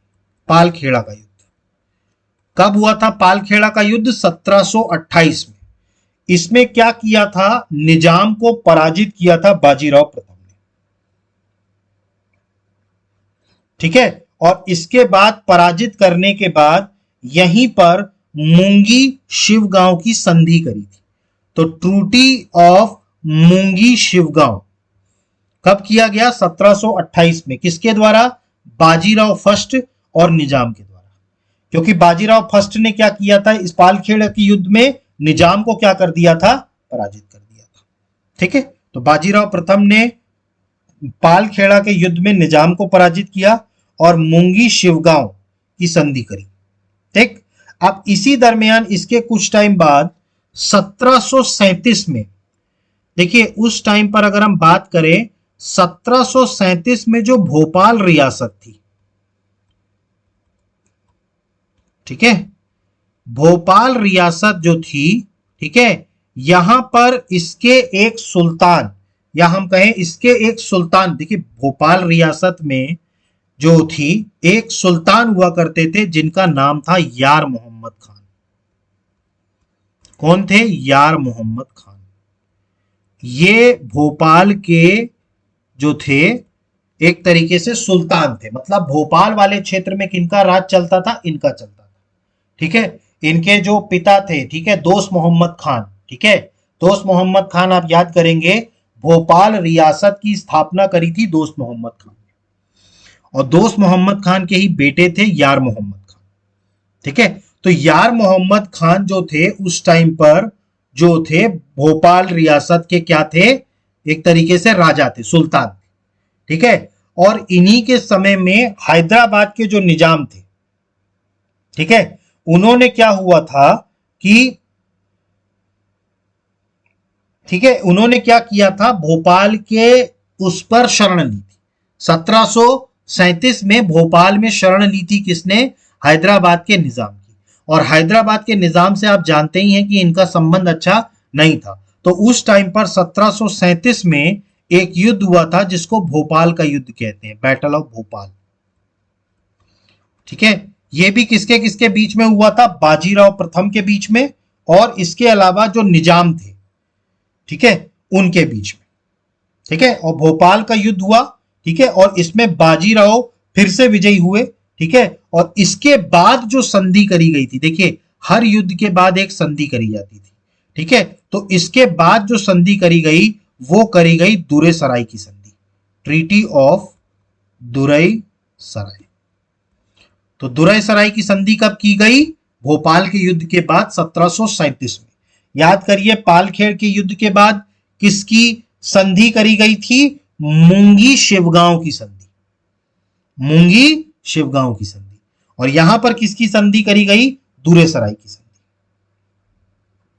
पालखेड़ा का युद्ध। कब हुआ था पालखेड़ा का युद्ध, 1728 में। इसमें क्या किया था, निजाम को पराजित किया था बाजीराव प्रथम ने। ठीक है, और इसके बाद पराजित करने के बाद यहीं पर मूंगी शिवगांव की संधि करी थी। तो ट्रूटी ऑफ मूंगी शिवगांव कब किया गया, 1728 में। किसके द्वारा, बाजीराव फर्स्ट और निजाम के द्वारा। क्योंकि बाजीराव फर्स्ट ने क्या किया था, इस पालखेड़ा के युद्ध में निजाम को क्या कर दिया था, पराजित कर दिया था। ठीक है, तो बाजीराव प्रथम ने पालखेड़ा के युद्ध में निजाम को पराजित किया और मूंगी शिवगांव की संधि करी। ठीक, अब इसी दरमियान इसके कुछ टाइम बाद 1737 में, देखिए उस टाइम पर अगर हम बात करें, 1737 में जो भोपाल रियासत थी, ठीक है, भोपाल रियासत जो थी, ठीक है, यहां पर इसके एक सुल्तान, या हम कहें इसके एक सुल्तान, देखिए भोपाल रियासत में जो थी एक सुल्तान हुआ करते थे, जिनका नाम था यार मोहम्मद खान। कौन थे, यार मोहम्मद खान। ये भोपाल के जो थे एक तरीके से सुल्तान थे, मतलब भोपाल वाले क्षेत्र में किनका राज चलता था, इनका चलता था। ठीक है, इनके जो पिता थे, ठीक है, दोस्त मोहम्मद खान। ठीक है, दोस्त मोहम्मद खान आप याद करेंगे, भोपाल रियासत की स्थापना करी थी दोस्त मोहम्मद खान ने, और दोस्त मोहम्मद खान के ही बेटे थे यार मोहम्मद खान। ठीक है, तो यार मोहम्मद खान जो थे उस टाइम पर जो थे भोपाल रियासत के क्या थे, एक तरीके से राजा थे, सुल्तान थे। ठीक है, और इन्हीं के समय में हैदराबाद के जो निजाम थे, ठीक है, उन्होंने क्या हुआ था कि, ठीक है, उन्होंने क्या किया था, भोपाल के उस पर शरण ली थी। 1737 में भोपाल में शरण ली थी किसने, हैदराबाद के निजाम की। और हैदराबाद के निजाम से आप जानते ही हैं कि इनका संबंध अच्छा नहीं था। तो उस टाइम पर 1737 में एक युद्ध हुआ था जिसको भोपाल का युद्ध कहते हैं, बैटल ऑफ भोपाल। ठीक है, यह भी किसके किसके बीच में हुआ था, बाजीराव प्रथम के बीच में और इसके अलावा जो निजाम थे, ठीक है, उनके बीच में। ठीक है, और भोपाल का युद्ध हुआ। ठीक है, और इसमें बाजीराव फिर से विजयी हुए। ठीक है, और इसके बाद जो संधि करी गई थी, देखिए हर युद्ध के बाद एक संधि करी जाती थी। ठीक है, तो इसके बाद जो संधि करी गई वो करी गई दुरे सराय की संधि, ट्रीटी ऑफ दुरई सराय। तो दुरई सराय की संधि कब की गई, भोपाल के युद्ध के बाद 1737 में। याद करिए, पालखेड़ के युद्ध के बाद किसकी संधि करी गई थी, मूंगी शिवगांव की संधि, मूंगी शिवगांव की संधि। और यहां पर किसकी संधि करी गई, दुरे सराय की संधि।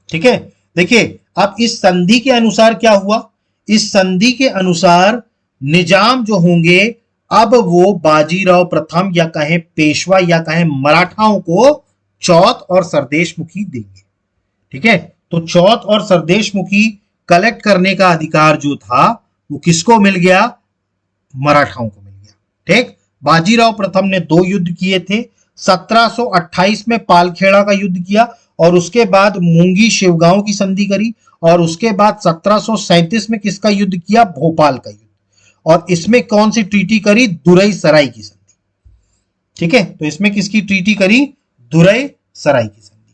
ठीक है, देखिए अब इस संधि के अनुसार क्या हुआ, इस संधि के अनुसार निजाम जो होंगे अब वो बाजीराव प्रथम या कहें पेशवा या कहें मराठाओं को चौथ और सरदेशमुखी देंगे। ठीक है, तो चौथ और सरदेशमुखी कलेक्ट करने का अधिकार जो था वो किसको मिल गया, मराठाओं को मिल गया। ठीक, बाजीराव प्रथम ने 2 युद्ध किए थे, 1728 में पालखेड़ा का युद्ध किया और उसके बाद मूंगी शिवगांव की संधि करी और उसके बाद 1737 में किसका युद्ध किया, भोपाल का युद्ध। और इसमें कौन सी ट्रीटी करी, दुरई सराय की संधि। ठीक है, तो इसमें किसकी ट्रीटी करी, दुरई सराय की संधि।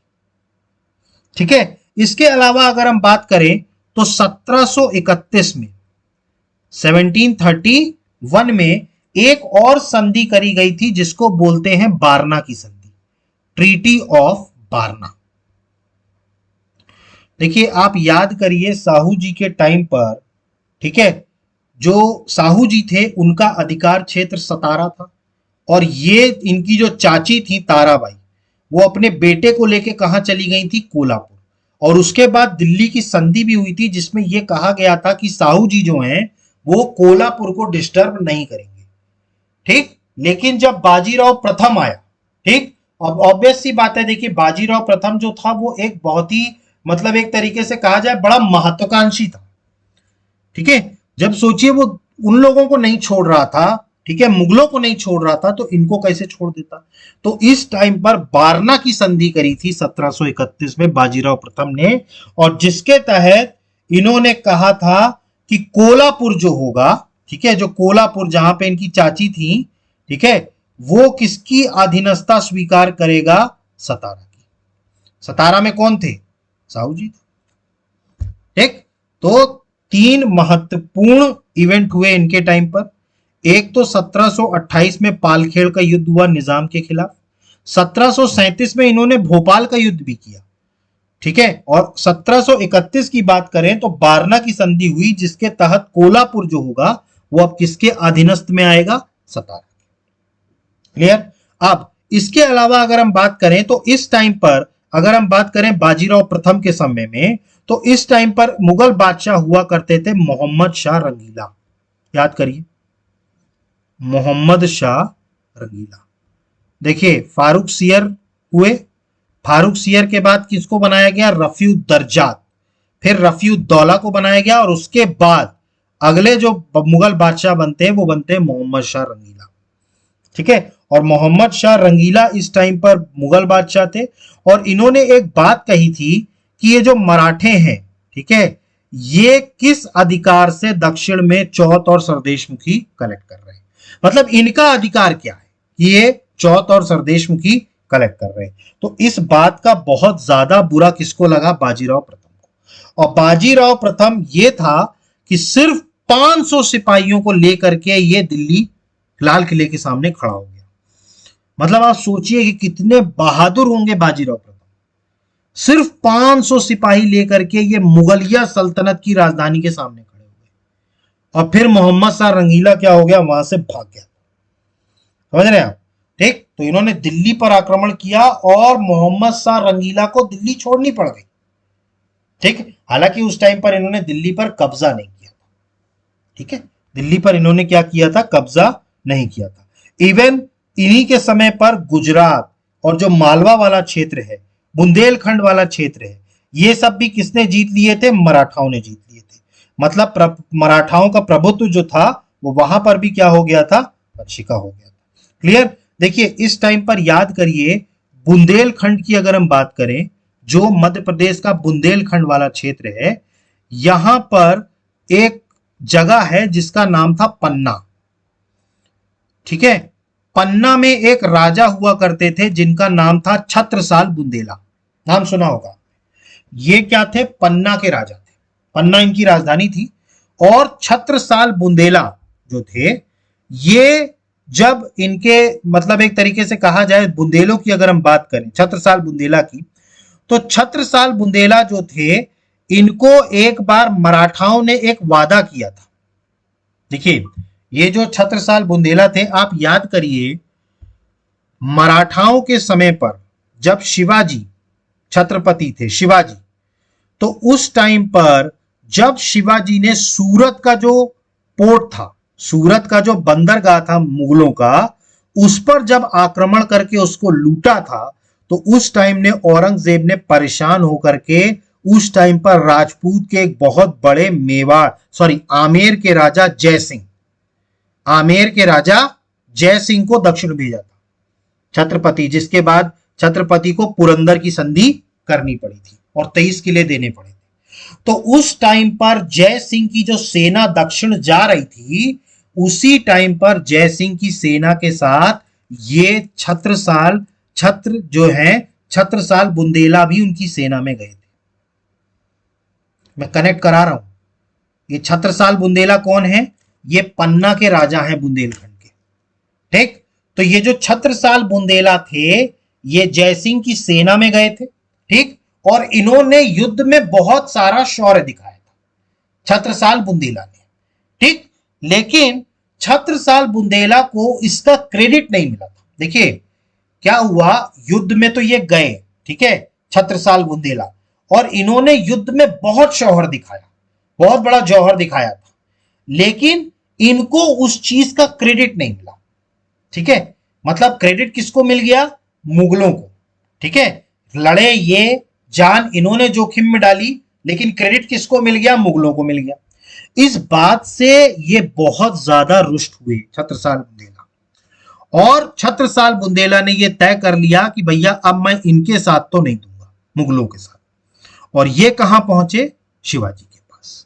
ठीक है, इसके अलावा अगर हम बात करें तो 1731 में 1731 में एक और संधि करी गई थी जिसको बोलते हैं बारना की संधि, ट्रीटी ऑफ बारना। देखिए आप याद करिए साहू जी के टाइम पर, ठीक है, जो साहू जी थे उनका अधिकार क्षेत्र सतारा था और ये इनकी जो चाची थी ताराबाई वो अपने बेटे को लेके कहां चली गई थी, कोल्हापुर। और उसके बाद दिल्ली की संधि भी हुई थी जिसमें यह कहा गया था कि साहू जी जो हैं वो कोल्हापुर को डिस्टर्ब नहीं करेंगे। ठीक, लेकिन जब बाजीराव प्रथम आया, ठीक, अब ऑब्वियस सी बात है, देखिए बाजीराव प्रथम जो था वो एक बहुत ही मतलब एक तरीके से कहा जाए बड़ा महत्वाकांक्षी था। ठीक है, जब सोचिए वो उन लोगों को नहीं छोड़ रहा था, ठीक है, मुगलों को नहीं छोड़ रहा था, तो इनको कैसे छोड़ देता। तो इस टाइम पर बारना की संधि करी थी 1731 में बाजीराव प्रथम ने, और जिसके तहत इन्होंने कहा था कि कोल्हापुर जो होगा, ठीक है, जो कोल्हापुर जहां पे इनकी चाची थी, ठीक है, वो किसकी अधीनस्था स्वीकार करेगा, सतारा की। सतारा में कौन थे, साहू जी थे। ठीक, तो 3 महत्वपूर्ण इवेंट हुए इनके टाइम पर। एक तो 1728 में पालखेड़ का युद्ध हुआ निजाम के खिलाफ, 1737 में इन्होंने भोपाल का युद्ध भी किया। ठीक है, और 1731 की बात करें तो बारना की संधि हुई जिसके तहत कोल्हापुर जो होगा वो अब किसके अधीनस्थ में आएगा, सतारा। क्लियर। अब इसके अलावा अगर हम बात करें तो इस टाइम पर अगर हम बात करें बाजीराव प्रथम के समय में, तो इस टाइम पर मुगल बादशाह हुआ करते थे मोहम्मद शाह रंगीला। याद करिए, मोहम्मद शाह रंगीला। देखिए फारूक सियर हुए, फारूक सियर के बाद किसको बनाया गया, रफीउद्दर्जात, फिर रफीउद्दौला को बनाया गया और उसके बाद अगले जो मुगल बादशाह बनते हैं वो बनते हैं मोहम्मद शाह रंगीला। ठीक है, और मोहम्मद शाह रंगीला इस टाइम पर मुगल बादशाह थे और इन्होंने एक बात कही थी कि ये जो मराठे हैं, ठीक है, ये किस अधिकार से दक्षिण में चौथ और सरदेशमुखी कलेक्ट कर रहे हैं, मतलब इनका अधिकार क्या है कि ये चौथ और सरदेशमुखी कलेक्ट कर रहे हैं। तो इस बात का बहुत ज्यादा बुरा किसको लगा, बाजीराव प्रथम को। और बाजीराव प्रथम ये था कि सिर्फ 500 सिपाहियों को लेकर के ये दिल्ली लाल किले के सामने खड़ा हो गया। मतलब आप सोचिए कि कितने बहादुर होंगे बाजीराव प्रथम, सिर्फ 500 सिपाही लेकर के ये मुगलिया सल्तनत की राजधानी के सामने खड़े हुए। और फिर मोहम्मद शाह रंगीला क्या हो गया, वहां से भाग गया। समझ रहे हैं आप। ठीक, तो इन्होंने दिल्ली पर आक्रमण किया और मोहम्मद शाह रंगीला को दिल्ली छोड़नी पड़ गई। ठीक, हालांकि उस टाइम पर इन्होंने दिल्ली पर कब्जा नहीं किया था। ठीक है, दिल्ली पर इन्होंने क्या किया था, कब्जा नहीं किया था। इवन इन्हीं के समय पर गुजरात और जो मालवा वाला क्षेत्र है, बुंदेलखंड वाला क्षेत्र है, ये सब भी किसने जीत लिए थे, मराठाओं ने जीत लिए थे। मतलब मराठाओं का प्रभुत्व जो था वो वहां पर भी क्या हो गया था, शिका हो गया था। क्लियर। देखिए इस टाइम पर याद करिए, बुंदेलखंड की अगर हम बात करें, जो मध्य प्रदेश का बुंदेलखंड वाला क्षेत्र है, यहां पर एक जगह है जिसका नाम था पन्ना। ठीक है, पन्ना में एक राजा हुआ करते थे जिनका नाम था छत्रसाल बुंदेला। नाम सुना होगा। ये क्या थे, पन्ना के राजा थे, पन्ना इनकी राजधानी थी। और छत्रसाल बुंदेला जो थे, ये जब इनके मतलब एक तरीके से कहा जाए बुंदेलों की अगर हम बात करें छत्रसाल बुंदेला की, तो छत्रसाल बुंदेला जो थे, इनको एक बार मराठाओं ने एक वादा किया था। देखिए ये जो छत्रसाल बुंदेला थे, आप याद करिए मराठाओं के समय पर जब शिवाजी छत्रपति थे, शिवाजी, तो उस टाइम पर जब शिवाजी ने सूरत का जो पोर्ट था, सूरत का जो बंदरगाह था मुगलों का, उस पर जब आक्रमण करके उसको लूटा था, तो उस टाइम ने औरंगजेब ने परेशान होकर के उस टाइम पर राजपूत के एक बहुत बड़े आमेर के राजा जय सिंह, आमेर के राजा जय सिंह को दक्षिण भेजा था छत्रपति, जिसके बाद छत्रपति को पुरंदर की संधि करनी पड़ी थी और 23 किले देने पड़े थे। तो उस टाइम पर जय सिंह की जो सेना दक्षिण जा रही थी, उसी टाइम पर जय सिंह की सेना के साथ ये छत्रसाल बुंदेला भी उनकी सेना में गए थे। मैं कनेक्ट करा रहा हूं, ये छत्रसाल बुंदेला कौन है? ये पन्ना के राजा हैं बुंदेलखंड के। ठीक, तो ये जो छत्रसाल बुंदेला थे, ये जय सिंह की सेना में गए थे। ठीक, और इन्होंने युद्ध में बहुत सारा शौर्य दिखाया था, छत्रसाल बुंदेला ने। ठीक, लेकिन छत्रसाल बुंदेला को इसका क्रेडिट नहीं मिला था। देखिए क्या हुआ, युद्ध में तो ये गए, ठीक है, छत्रसाल बुंदेला, और इन्होंने युद्ध में बहुत शौहर दिखाया, बहुत बड़ा जौहर दिखाया था, लेकिन इनको उस चीज का क्रेडिट नहीं मिला। ठीक है, मतलब क्रेडिट किसको मिल गया? मुगलों को। ठीक है, लड़े ये, जान इन्होंने जोखिम में डाली, लेकिन क्रेडिट किसको मिल गया? मुगलों को मिल गया। इस बात से ये बहुत ज्यादा रुष्ट हुए छत्रसाल बुंदेला, और छत्रसाल बुंदेला ने ये तय कर लिया कि भैया अब मैं इनके साथ तो नहीं दूंगा, मुगलों के साथ। और ये कहां पहुंचे? शिवाजी के पास।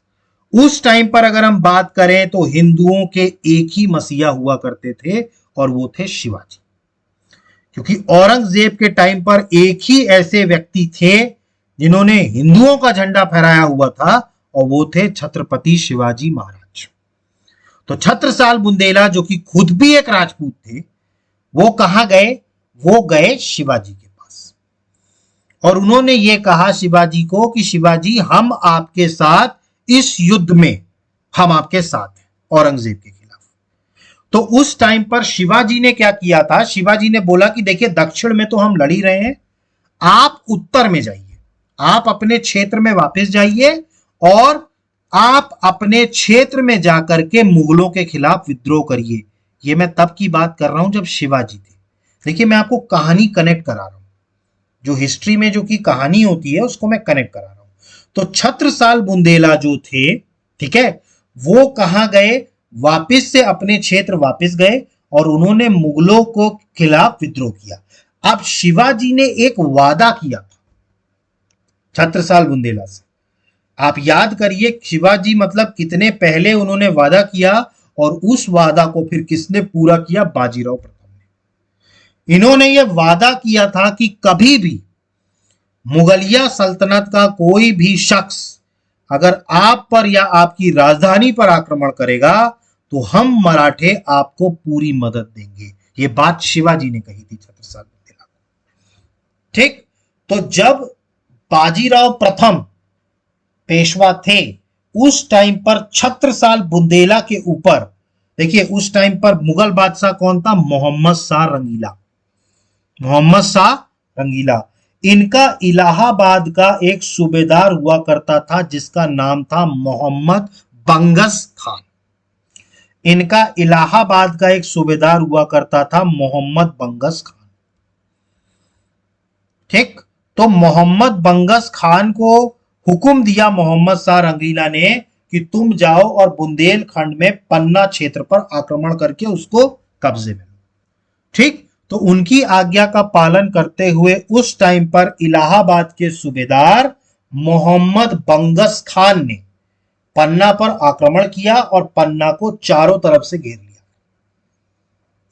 उस टाइम पर अगर हम बात करें तो हिंदुओं के एक ही मसीहा हुआ करते थे, और वो थे शिवाजी। क्योंकि औरंगजेब के टाइम पर एक ही ऐसे व्यक्ति थे जिन्होंने हिंदुओं का झंडा फहराया हुआ था, और वो थे छत्रपति शिवाजी महाराज। तो छत्रसाल बुंदेला, जो कि खुद भी एक राजपूत थे, वो कहां गए? वो गए शिवाजी के पास, और उन्होंने ये कहा शिवाजी को कि शिवाजी, हम आपके साथ इस युद्ध में, हम आपके साथ हैं औरंगजेब के खिलाफ। तो उस टाइम पर शिवाजी ने क्या किया था? शिवाजी ने बोला कि देखिए दक्षिण में तो हम लड़ ही रहे हैं, आप उत्तर में जाइए, आप अपने क्षेत्र में वापस जाइए, और आप अपने क्षेत्र में जाकर के मुगलों के खिलाफ विद्रोह करिए। ये मैं तब की बात कर रहा हूं जब शिवाजी थे। देखिए मैं आपको कहानी कनेक्ट करा रहा हूं, जो हिस्ट्री में जो की कहानी होती है उसको मैं कनेक्ट करा रहा हूं। तो छत्रसाल बुंदेला जो थे, ठीक है, वो कहां गए? वापिस से अपने क्षेत्र वापिस गए, और उन्होंने मुगलों को खिलाफ विद्रोह किया। अब शिवाजी ने एक वादा किया था छत्रसाल बुंदेला से। आप याद करिए शिवाजी मतलब कितने पहले उन्होंने वादा किया, और उस वादा को फिर किसने पूरा किया? बाजीराव प्रथम ने। इन्होंने यह वादा किया था कि कभी भी मुगलिया सल्तनत का कोई भी शख्स अगर आप पर या आपकी राजधानी पर आक्रमण करेगा, तो हम मराठे आपको पूरी मदद देंगे। यह बात शिवाजी ने कही थी छत्रसाल बुंदेला को। ठीक, तो जब बाजीराव प्रथम पेशवा थे, उस टाइम पर छत्रसाल बुंदेला के ऊपर, देखिए उस टाइम पर मुगल बादशाह कौन था? मोहम्मद शाह रंगीला। मोहम्मद शाह रंगीला, इनका इलाहाबाद का एक सूबेदार हुआ करता था जिसका नाम था मोहम्मद बंगस खान। इनका इलाहाबाद का एक सूबेदार हुआ करता था मोहम्मद बंगस खान। ठीक, तो मोहम्मद बंगस खान को हुक्म दिया मोहम्मद शाह रंगीला ने कि तुम जाओ और बुंदेलखंड में पन्ना क्षेत्र पर आक्रमण करके उसको कब्जे में लो। ठीक, तो उनकी आज्ञा का पालन करते हुए उस टाइम पर इलाहाबाद के सूबेदार मोहम्मद बंगस खान ने पन्ना पर आक्रमण किया और पन्ना को चारों तरफ से घेर लिया।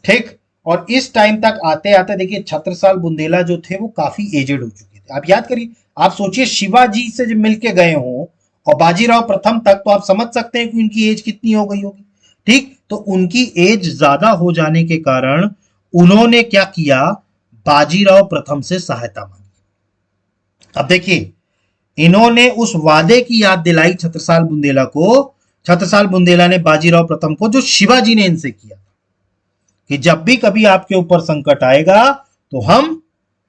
ठीक, और इस टाइम तक आते आते देखिए छत्रसाल बुंदेला जो थे वो काफी एजेड हो चुके थे। आप याद करिए, आप सोचिए शिवाजी से जब मिलके गए हो और बाजीराव प्रथम तक, तो आप समझ सकते हैं कि उनकी एज कितनी हो गई होगी। ठीक, तो उनकी एज ज्यादा हो जाने के कारण उन्होंने क्या किया? बाजीराव प्रथम से सहायता मांगी। अब देखिए इन्होंने उस वादे की याद दिलाई छत्रसाल बुंदेला को। छत्रसाल बुंदेला ने बाजीराव प्रथम को, जो शिवाजी ने इनसे किया कि जब भी कभी आपके ऊपर संकट आएगा तो हम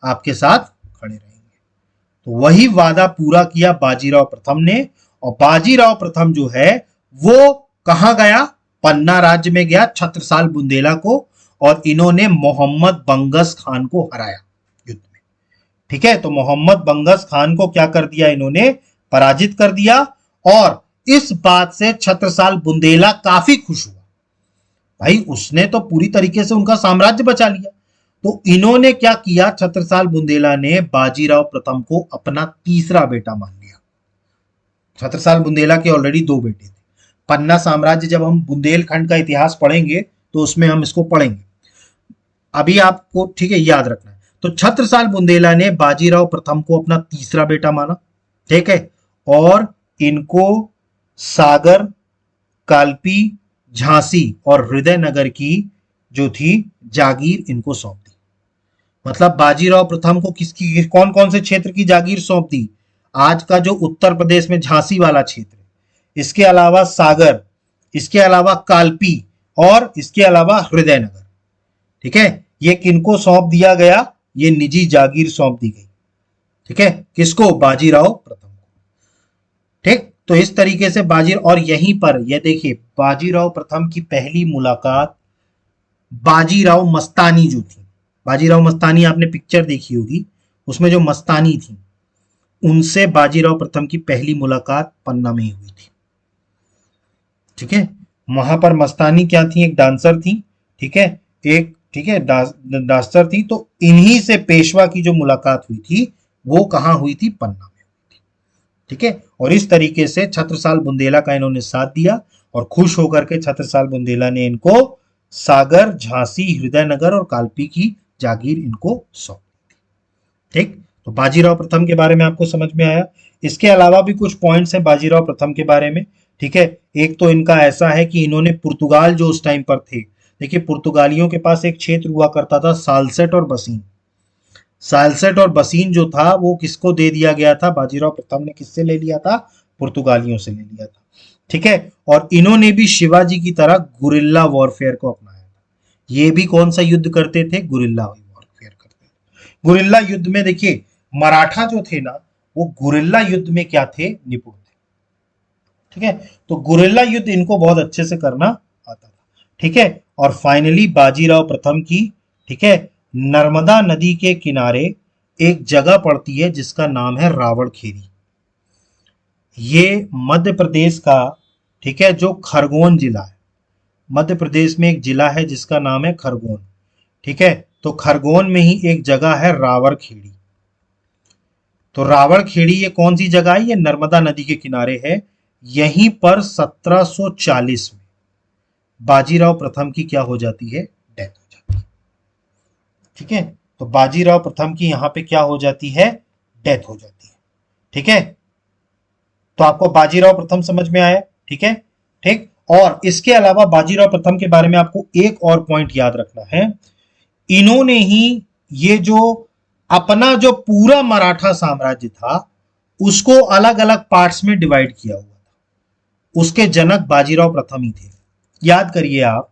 आपके साथ खड़े रहेंगे। तो वही वादा पूरा किया बाजीराव प्रथम ने, और बाजीराव प्रथम जो है वो कहां गया, पन्ना राज्य में गया छत्रसाल बुंदेला को, और इन्होंने मोहम्मद बंगस खान को हराया युद्ध में। ठीक है, तो मोहम्मद बंगस खान को क्या कर दिया, इन्होंने पराजित कर दिया, और इस बात से छत्रसाल बुंदेला काफी खुश हुआ। भाई उसने तो पूरी तरीके से उनका साम्राज्य बचा लिया। तो इन्होंने क्या किया, छत्रसाल बुंदेला ने बाजीराव प्रथम को अपना तीसरा बेटा मान लिया। छत्रसाल बुंदेला के ऑलरेडी दो बेटे थे। पन्ना साम्राज्य जब हम बुंदेलखंड का इतिहास पढ़ेंगे तो उसमें हम इसको पढ़ेंगे, अभी आपको ठीक है याद रखना है। तो छत्रसाल बुंदेला ने बाजीराव प्रथम को अपना तीसरा बेटा माना, ठीक है, और इनको सागर, कालपी, झांसी और हृदयनगर की जो थी जागीर इनको सौंप दी। मतलब बाजीराव प्रथम को किसकी, कौन कौन से क्षेत्र की जागीर सौंप दी, आज का जो उत्तर प्रदेश में झांसी वाला क्षेत्र, इसके अलावा सागर, इसके अलावा कालपी और इसके अलावा हृदयनगर। ठीक है, ये किनको सौंप दिया गया, ये निजी जागीर सौंप दी गई। ठीक है, किसको, बाजीराव प्रथम को। ठीक, तो इस तरीके से और यहीं पर ये देखिए बाजीराव प्रथम की पहली मुलाकात बाजीराव मस्तानी जो थी, बाजीराव मस्तानी आपने पिक्चर देखी होगी, उसमें जो मस्तानी थी उनसे बाजीराव प्रथम की पहली मुलाकात पन्ना में ही हुई थी। ठीक है, वहां पर मस्तानी क्या थी, एक डांसर थी। ठीक है, एक ठीक है डांसर थी। तो इन्हीं से पेशवा की जो मुलाकात हुई थी वो कहां हुई थी, पन्ना में हुई थी। ठीक है, और इस तरीके से छत्रसाल बुंदेला का इन्होंने साथ दिया, और खुश होकर के छत्रसाल बुंदेला ने इनको सागर, झांसी, हृदयनगर और कालपी की जागीर इनको सौंप दी। ठीक, तो बाजीराव प्रथम के बारे में आपको समझ में आया। इसके अलावा भी कुछ पॉइंट्स हैं बाजीराव प्रथम के बारे में। ठीक है, एक तो इनका ऐसा है कि इन्होंने पुर्तगाल जो उस टाइम पर थे, देखिए पुर्तगालियों के पास एक क्षेत्र हुआ करता था सालसेट और बसीन। सालसेट और बसीन जो था वो किसको दे दिया गया था, बाजीराव प्रथम ने किससे ले लिया था, पुर्तगालियों से ले लिया था। ठीक है, और इन्होंने भी शिवाजी की तरह गुरिल्ला वॉरफेयर को अपनाया था। ये भी कौन सा युद्ध करते थे, गुरिल्ला वॉरफेयर करते थे। गुरिल्ला युद्ध में देखिए मराठा जो थे ना वो गुरिल्ला युद्ध में क्या थे, निपुण थे। ठीक है, तो गुरिल्ला युद्ध इनको बहुत अच्छे से करना आता था। ठीक है, और फाइनली बाजीराव प्रथम की, ठीक है, नर्मदा नदी के किनारे एक जगह पड़ती है जिसका नाम है रावड़खेड़ी। ये मध्य प्रदेश का, ठीक है, जो खरगोन जिला है, मध्य प्रदेश में एक जिला है जिसका नाम है खरगोन। ठीक है, तो खरगोन में ही एक जगह है रावड़खेड़ी। तो रावड़खेड़ी ये कौन सी जगह है, ये नर्मदा नदी के किनारे है। यहीं पर 1740 में बाजीराव प्रथम की क्या हो जाती है, डेथ हो जाती है। ठीक है, तो बाजीराव प्रथम की यहां पे क्या हो जाती है, डेथ हो जाती है। ठीक है, तो आपको बाजीराव प्रथम समझ में आया। ठीक है, ठीक, और इसके अलावा बाजीराव प्रथम के बारे में आपको एक और पॉइंट याद रखना है, इन्होंने ही ये जो अपना जो पूरा मराठा साम्राज्य था उसको अलग अलग पार्ट्स में डिवाइड किया हुआ था। उसके जनक बाजीराव प्रथम ही थे। याद करिए आप,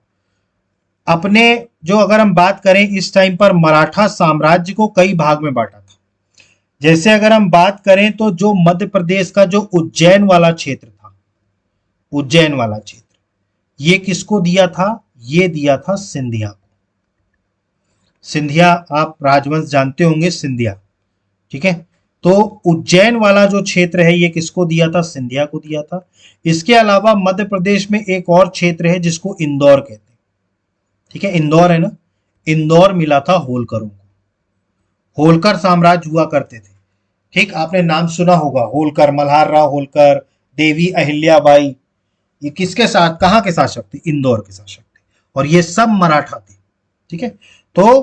अपने जो अगर हम बात करें इस टाइम पर मराठा साम्राज्य को कई भाग में बांटा था। जैसे अगर हम बात करें तो जो मध्य प्रदेश का जो उज्जैन वाला क्षेत्र था, उज्जैन वाला क्षेत्र, ये किसको दिया था, ये दिया था सिंधिया को। सिंधिया आप राजवंश जानते होंगे, सिंधिया। ठीक है, तो उज्जैन वाला जो क्षेत्र है ये किसको दिया था, सिंधिया को दिया था। इसके अलावा मध्य प्रदेश में एक और क्षेत्र है जिसको इंदौर कहते हैं। ठीक है, इंदौर है ना, इंदौर मिला था होलकरों को। होलकर साम्राज्य हुआ करते थे। ठीक, आपने नाम सुना होगा, होलकर, मल्हार राव होलकर, देवी अहिल्याबाई, ये किसके साथ, कहां के शासक थे, इंदौर के शासक थे, और ये सब मराठा थे। ठीक है, तो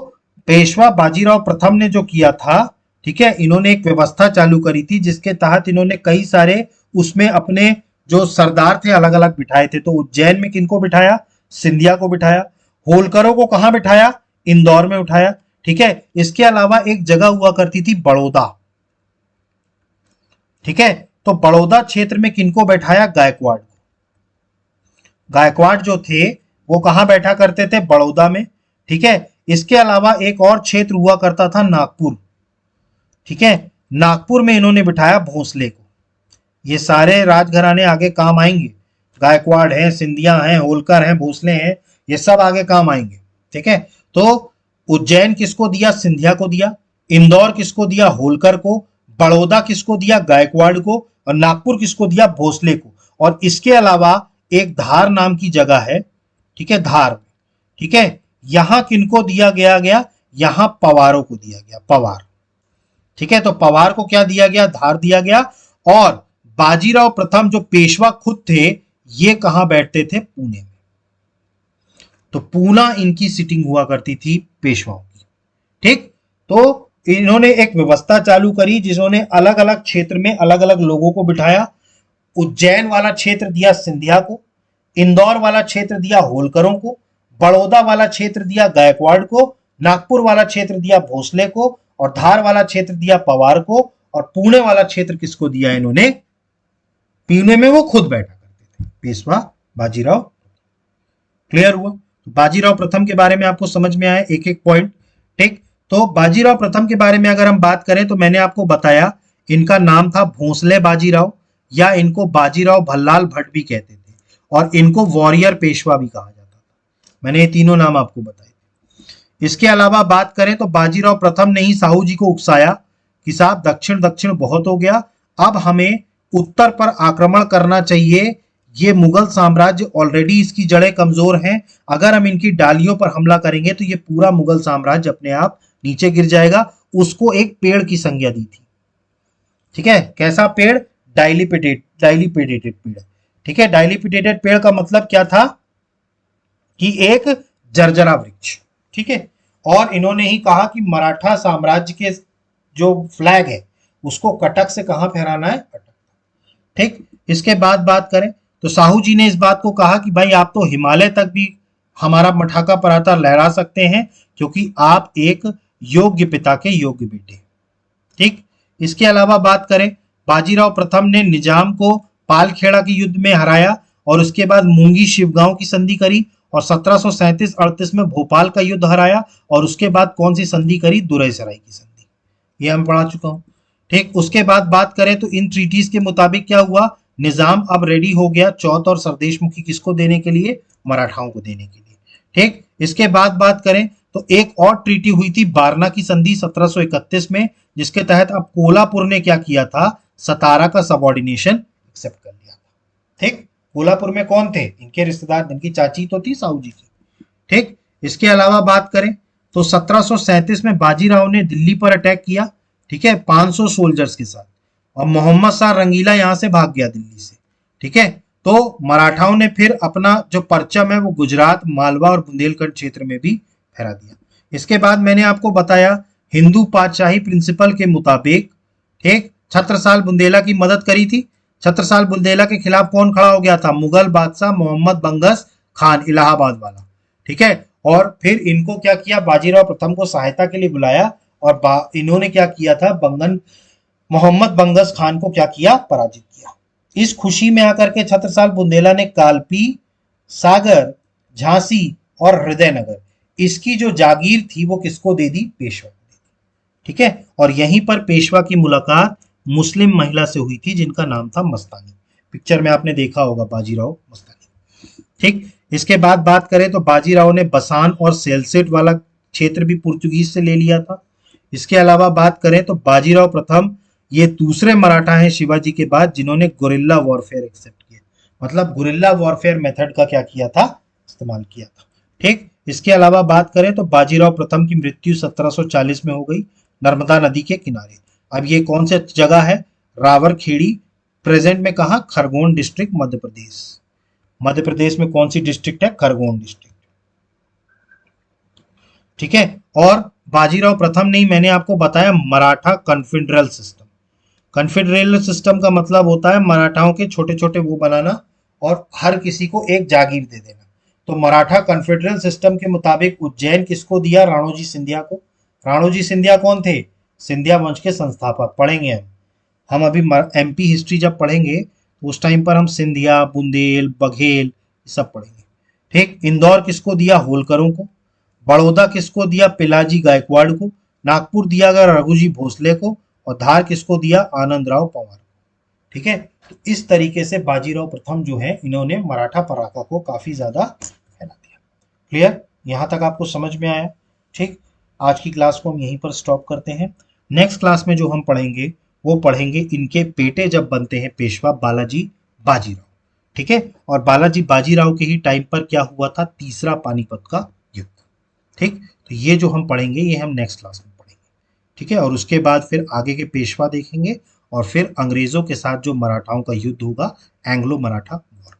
पेशवा बाजीराव प्रथम ने जो किया था, ठीक है, इन्होंने एक व्यवस्था चालू करी थी जिसके तहत इन्होंने कई सारे उसमें अपने जो सरदार थे अलग अलग बिठाए थे। तो उज्जैन में किनको बिठाया, सिंधिया को बिठाया। होलकरों को कहां बिठाया, इंदौर में उठाया। ठीक है, इसके अलावा एक जगह हुआ करती थी बड़ौदा। ठीक है, तो बड़ौदा क्षेत्र में किनको बैठाया, गायकवाड़। गायकवाड़ जो थे वो कहां बैठा करते थे, बड़ौदा में। ठीक है, इसके अलावा एक और क्षेत्र हुआ करता था नागपुर। ठीक है, नागपुर में इन्होंने बिठाया भोसले को। ये सारे राजघराने आगे काम आएंगे, गायकवाड़ हैं, सिंधिया हैं, होलकर हैं, भोसले हैं, ये सब आगे काम आएंगे। ठीक है, तो उज्जैन किसको दिया? सिंधिया को दिया। इंदौर किसको दिया? होलकर को। बड़ौदा किसको दिया? गायकवाड़ को। और नागपुर किसको दिया? भोसले को। और इसके अलावा एक धार नाम की जगह है, ठीक है, धार। ठीक है, यहां किनको दिया गया? यहां पवारों को दिया गया, पवार। ठीक है, तो पवार को क्या दिया गया? धार दिया गया। और बाजीराव प्रथम जो पेशवा खुद थे, ये कहां बैठते थे? पुणे में। तो पूना इनकी सिटिंग हुआ करती थी पेशवाओं की। ठीक, तो इन्होंने एक व्यवस्था चालू करी जिन्होंने अलग अलग क्षेत्र में अलग अलग लोगों को बिठाया। उज्जैन वाला क्षेत्र दिया सिंधिया को, इंदौर वाला क्षेत्र दिया होलकरों को, बड़ौदा वाला क्षेत्र दिया गायकवाड़ को, नागपुर वाला क्षेत्र दिया भोसले को, और धार वाला क्षेत्र दिया पवार को, और पुणे वाला क्षेत्र किसको दिया इन्होंने? पुणे में वो खुद बैठा करते थे, पेशवा बाजीराव। क्लियर हुआ? तो बाजीराव प्रथम के बारे में आपको समझ में आया एक एक पॉइंट। ठीक, तो बाजीराव प्रथम के बारे में अगर हम बात करें तो मैंने आपको बताया इनका नाम था भोसले बाजीराव, या इनको बाजीराव भल्लाल भट्ट भी कहते थे, और इनको वॉरियर पेशवा भी कहा जाता था। मैंने ये तीनों नाम आपको बताए। इसके अलावा बात करें तो बाजीराव प्रथम ने ही साहू जी को उकसाया कि साहब दक्षिण दक्षिण बहुत हो गया, अब हमें उत्तर पर आक्रमण करना चाहिए। ये मुगल साम्राज्य ऑलरेडी इसकी जड़ें कमजोर हैं, अगर हम इनकी डालियों पर हमला करेंगे तो ये पूरा मुगल साम्राज्य अपने आप नीचे गिर जाएगा। उसको एक पेड़ की संज्ञा दी थी। ठीक है, कैसा पेड़? डाइलिपिडेटेड पेड़। ठीक है, डाइलिपिडेटेड पेड़ का मतलब क्या था? कि एक जर्जरा वृक्ष। ठीक है, और इन्होंने ही कहा कि मराठा साम्राज्य के जो फ्लैग है उसको कटक से कहां फहराना है? कटक। ठीक, इसके बाद बात करें तो साहू जी ने इस बात को कहा कि भाई आप तो हिमालय तक भी हमारा मठाका पराता लहरा सकते हैं, क्योंकि आप एक योग्य पिता के योग्य बेटे। ठीक, इसके अलावा बात करें, बाजीराव प्रथम ने निजाम को पालखेड़ा के युद्ध में हराया, और उसके बाद मूंगी शिवगांव की संधि करी, और 1737-38 में भोपाल का युद्ध हराया, और उसके बाद कौन सी संधि करी? दुरईसराय की संधि। ये हम पढ़ा चुका हूं। ठीक, उसके बाद बात करें तो इन ट्रीटीज के मुताबिक क्या हुआ? निजाम अब रेडी हो गया चौथ और सरदेशमुखी किसको देने के लिए? मराठाओं को देने के लिए। ठीक, इसके बाद बात करें तो एक और ट्रीटी हुई थी बारना की संधि 1731 में, जिसके तहत अब कोल्हापुर ने क्या किया था? सतारा का सबऑर्डिनेशन एक्सेप्ट कर लिया था। ठीक, कोल्हापुर में कौन थे? इनके रिश्तेदार, इनकी चाची तो थी साहू जी की। ठीक, इसके अलावा बात करें तो 1737 में बाजीराव ने दिल्ली पर अटैक किया। ठीक है, 500 सोल्जर्स के साथ, और मोहम्मद शाह रंगीला यहां से भाग गया दिल्ली से। ठीक है, तो मराठाओं ने फिर अपना जो परचम है वो गुजरात, मालवा और बुंदेलखंड क्षेत्र में भी फहरा दिया। इसके बाद मैंने आपको बताया हिंदू पातशाही प्रिंसिपल के मुताबिक, ठीक, छत्रसाल बुंदेला की मदद करी थी। छत्रसाल बुंदेला के खिलाफ कौन खड़ा हो गया था? मुगल बादशाह मोहम्मद बंगस खान, इलाहाबाद वाला। ठीक है, और फिर इनको क्या किया? बाजीराव प्रथम को सहायता के लिए बुलाया, और इन्होंने क्या किया था? मोहम्मद बंगस खान को क्या किया? पराजित किया। इस खुशी में आकर के छत्रसाल बुंदेला ने कालपी, सागर, झांसी और हृदयनगर, इसकी जो जागीर थी वो किसको दे दी? पेशवा को दे दी। ठीक है, और यहीं पर पेशवा की मुलाकात मुस्लिम महिला से हुई थी जिनका नाम था मस्तानी। पिक्चर में आपने देखा होगा बाजीराव मस्तानी। ठीक, इसके बाद बात करें तो बाजीराव ने बसान और सेलसेट वाला क्षेत्र भी पुर्तगीज से ले लिया था। इसके अलावा बात करें तो बाजीराव प्रथम ये दूसरे मराठा हैं शिवाजी के बाद जिन्होंने गुरिल्ला वॉरफेयर एक्सेप्ट किया, मतलब गुरिल्ला वॉरफेयर मेथड का क्या किया था? इस्तेमाल किया था। ठीक, इसके अलावा बात करें तो बाजीराव प्रथम की मृत्यु 1740 में हो गई, नर्मदा नदी के किनारे। अब ये कौन सी जगह है? रावरखेड़ी, प्रेजेंट में कहा? खरगोन डिस्ट्रिक्ट, मध्य प्रदेश। मध्य प्रदेश में कौन सी डिस्ट्रिक्ट है? खरगोन डिस्ट्रिक्ट। ठीक है, और बाजीराव प्रथम ने ही मैंने आपको बताया मराठा कन्फेडरल सिस्टम। कन्फेडरल सिस्टम का मतलब होता है मराठाओं के छोटे छोटे वो बनाना और हर किसी को एक जागीर दे देना। तो मराठा कन्फेडरल सिस्टम के मुताबिक उज्जैन किसको दिया? राणोजी सिंधिया को। राणोजी सिंधिया कौन थे? सिंधिया वंश के संस्थापक। पढ़ेंगे हम अभी एमपी हिस्ट्री जब पढ़ेंगे तो उस टाइम पर हम सिंधिया, बुंदेल, बघेल सब पढ़ेंगे। ठीक, इंदौर किसको दिया? होलकरों को। बड़ौदा किसको दिया? पिलाजी गायकवाड़ को। नागपुर दिया गया रघुजी भोसले को, और धार किसको दिया? आनंदराव पवार। ठीक है, तो इस तरीके से बाजीराव प्रथम जो है इन्होंने मराठा पराका को काफी ज्यादा फैला दिया। क्लियर? यहां तक आपको समझ में आया? ठीक, आज की क्लास को हम यहीं पर स्टॉप करते हैं। नेक्स्ट क्लास में जो हम पढ़ेंगे वो पढ़ेंगे इनके बेटे जब बनते हैं पेशवा बालाजी बाजीराव। ठीक है, और बालाजी बाजीराव के ही टाइम पर क्या हुआ था? तीसरा पानीपत का युद्ध। ठीक, तो ये जो हम पढ़ेंगे ये हम नेक्स्ट क्लास में पढ़ेंगे। ठीक है, और उसके बाद फिर आगे के पेशवा देखेंगे और फिर अंग्रेजों के साथ जो मराठाओं का युद्ध होगा, एंग्लो मराठा वॉर।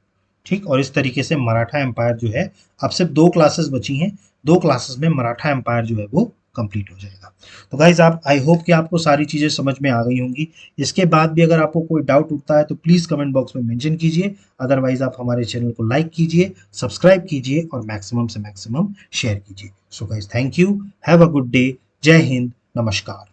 ठीक, और इस तरीके से मराठा एम्पायर जो है, अब सिर्फ 2 क्लासेस बची हैं, 2 क्लासेस में मराठा एम्पायर जो है वो कंप्लीट हो जाएगा। तो गाइज आप, आई होप कि आपको सारी चीज़ें समझ में आ गई होंगी। इसके बाद भी अगर आपको कोई डाउट उठता है तो प्लीज़ कमेंट बॉक्स में मेंशन कीजिए। अदरवाइज आप हमारे चैनल को लाइक कीजिए, सब्सक्राइब कीजिए और मैक्सिमम से मैक्सिमम शेयर कीजिए। So guys thank you, have a good day, जय हिंद, नमस्कार।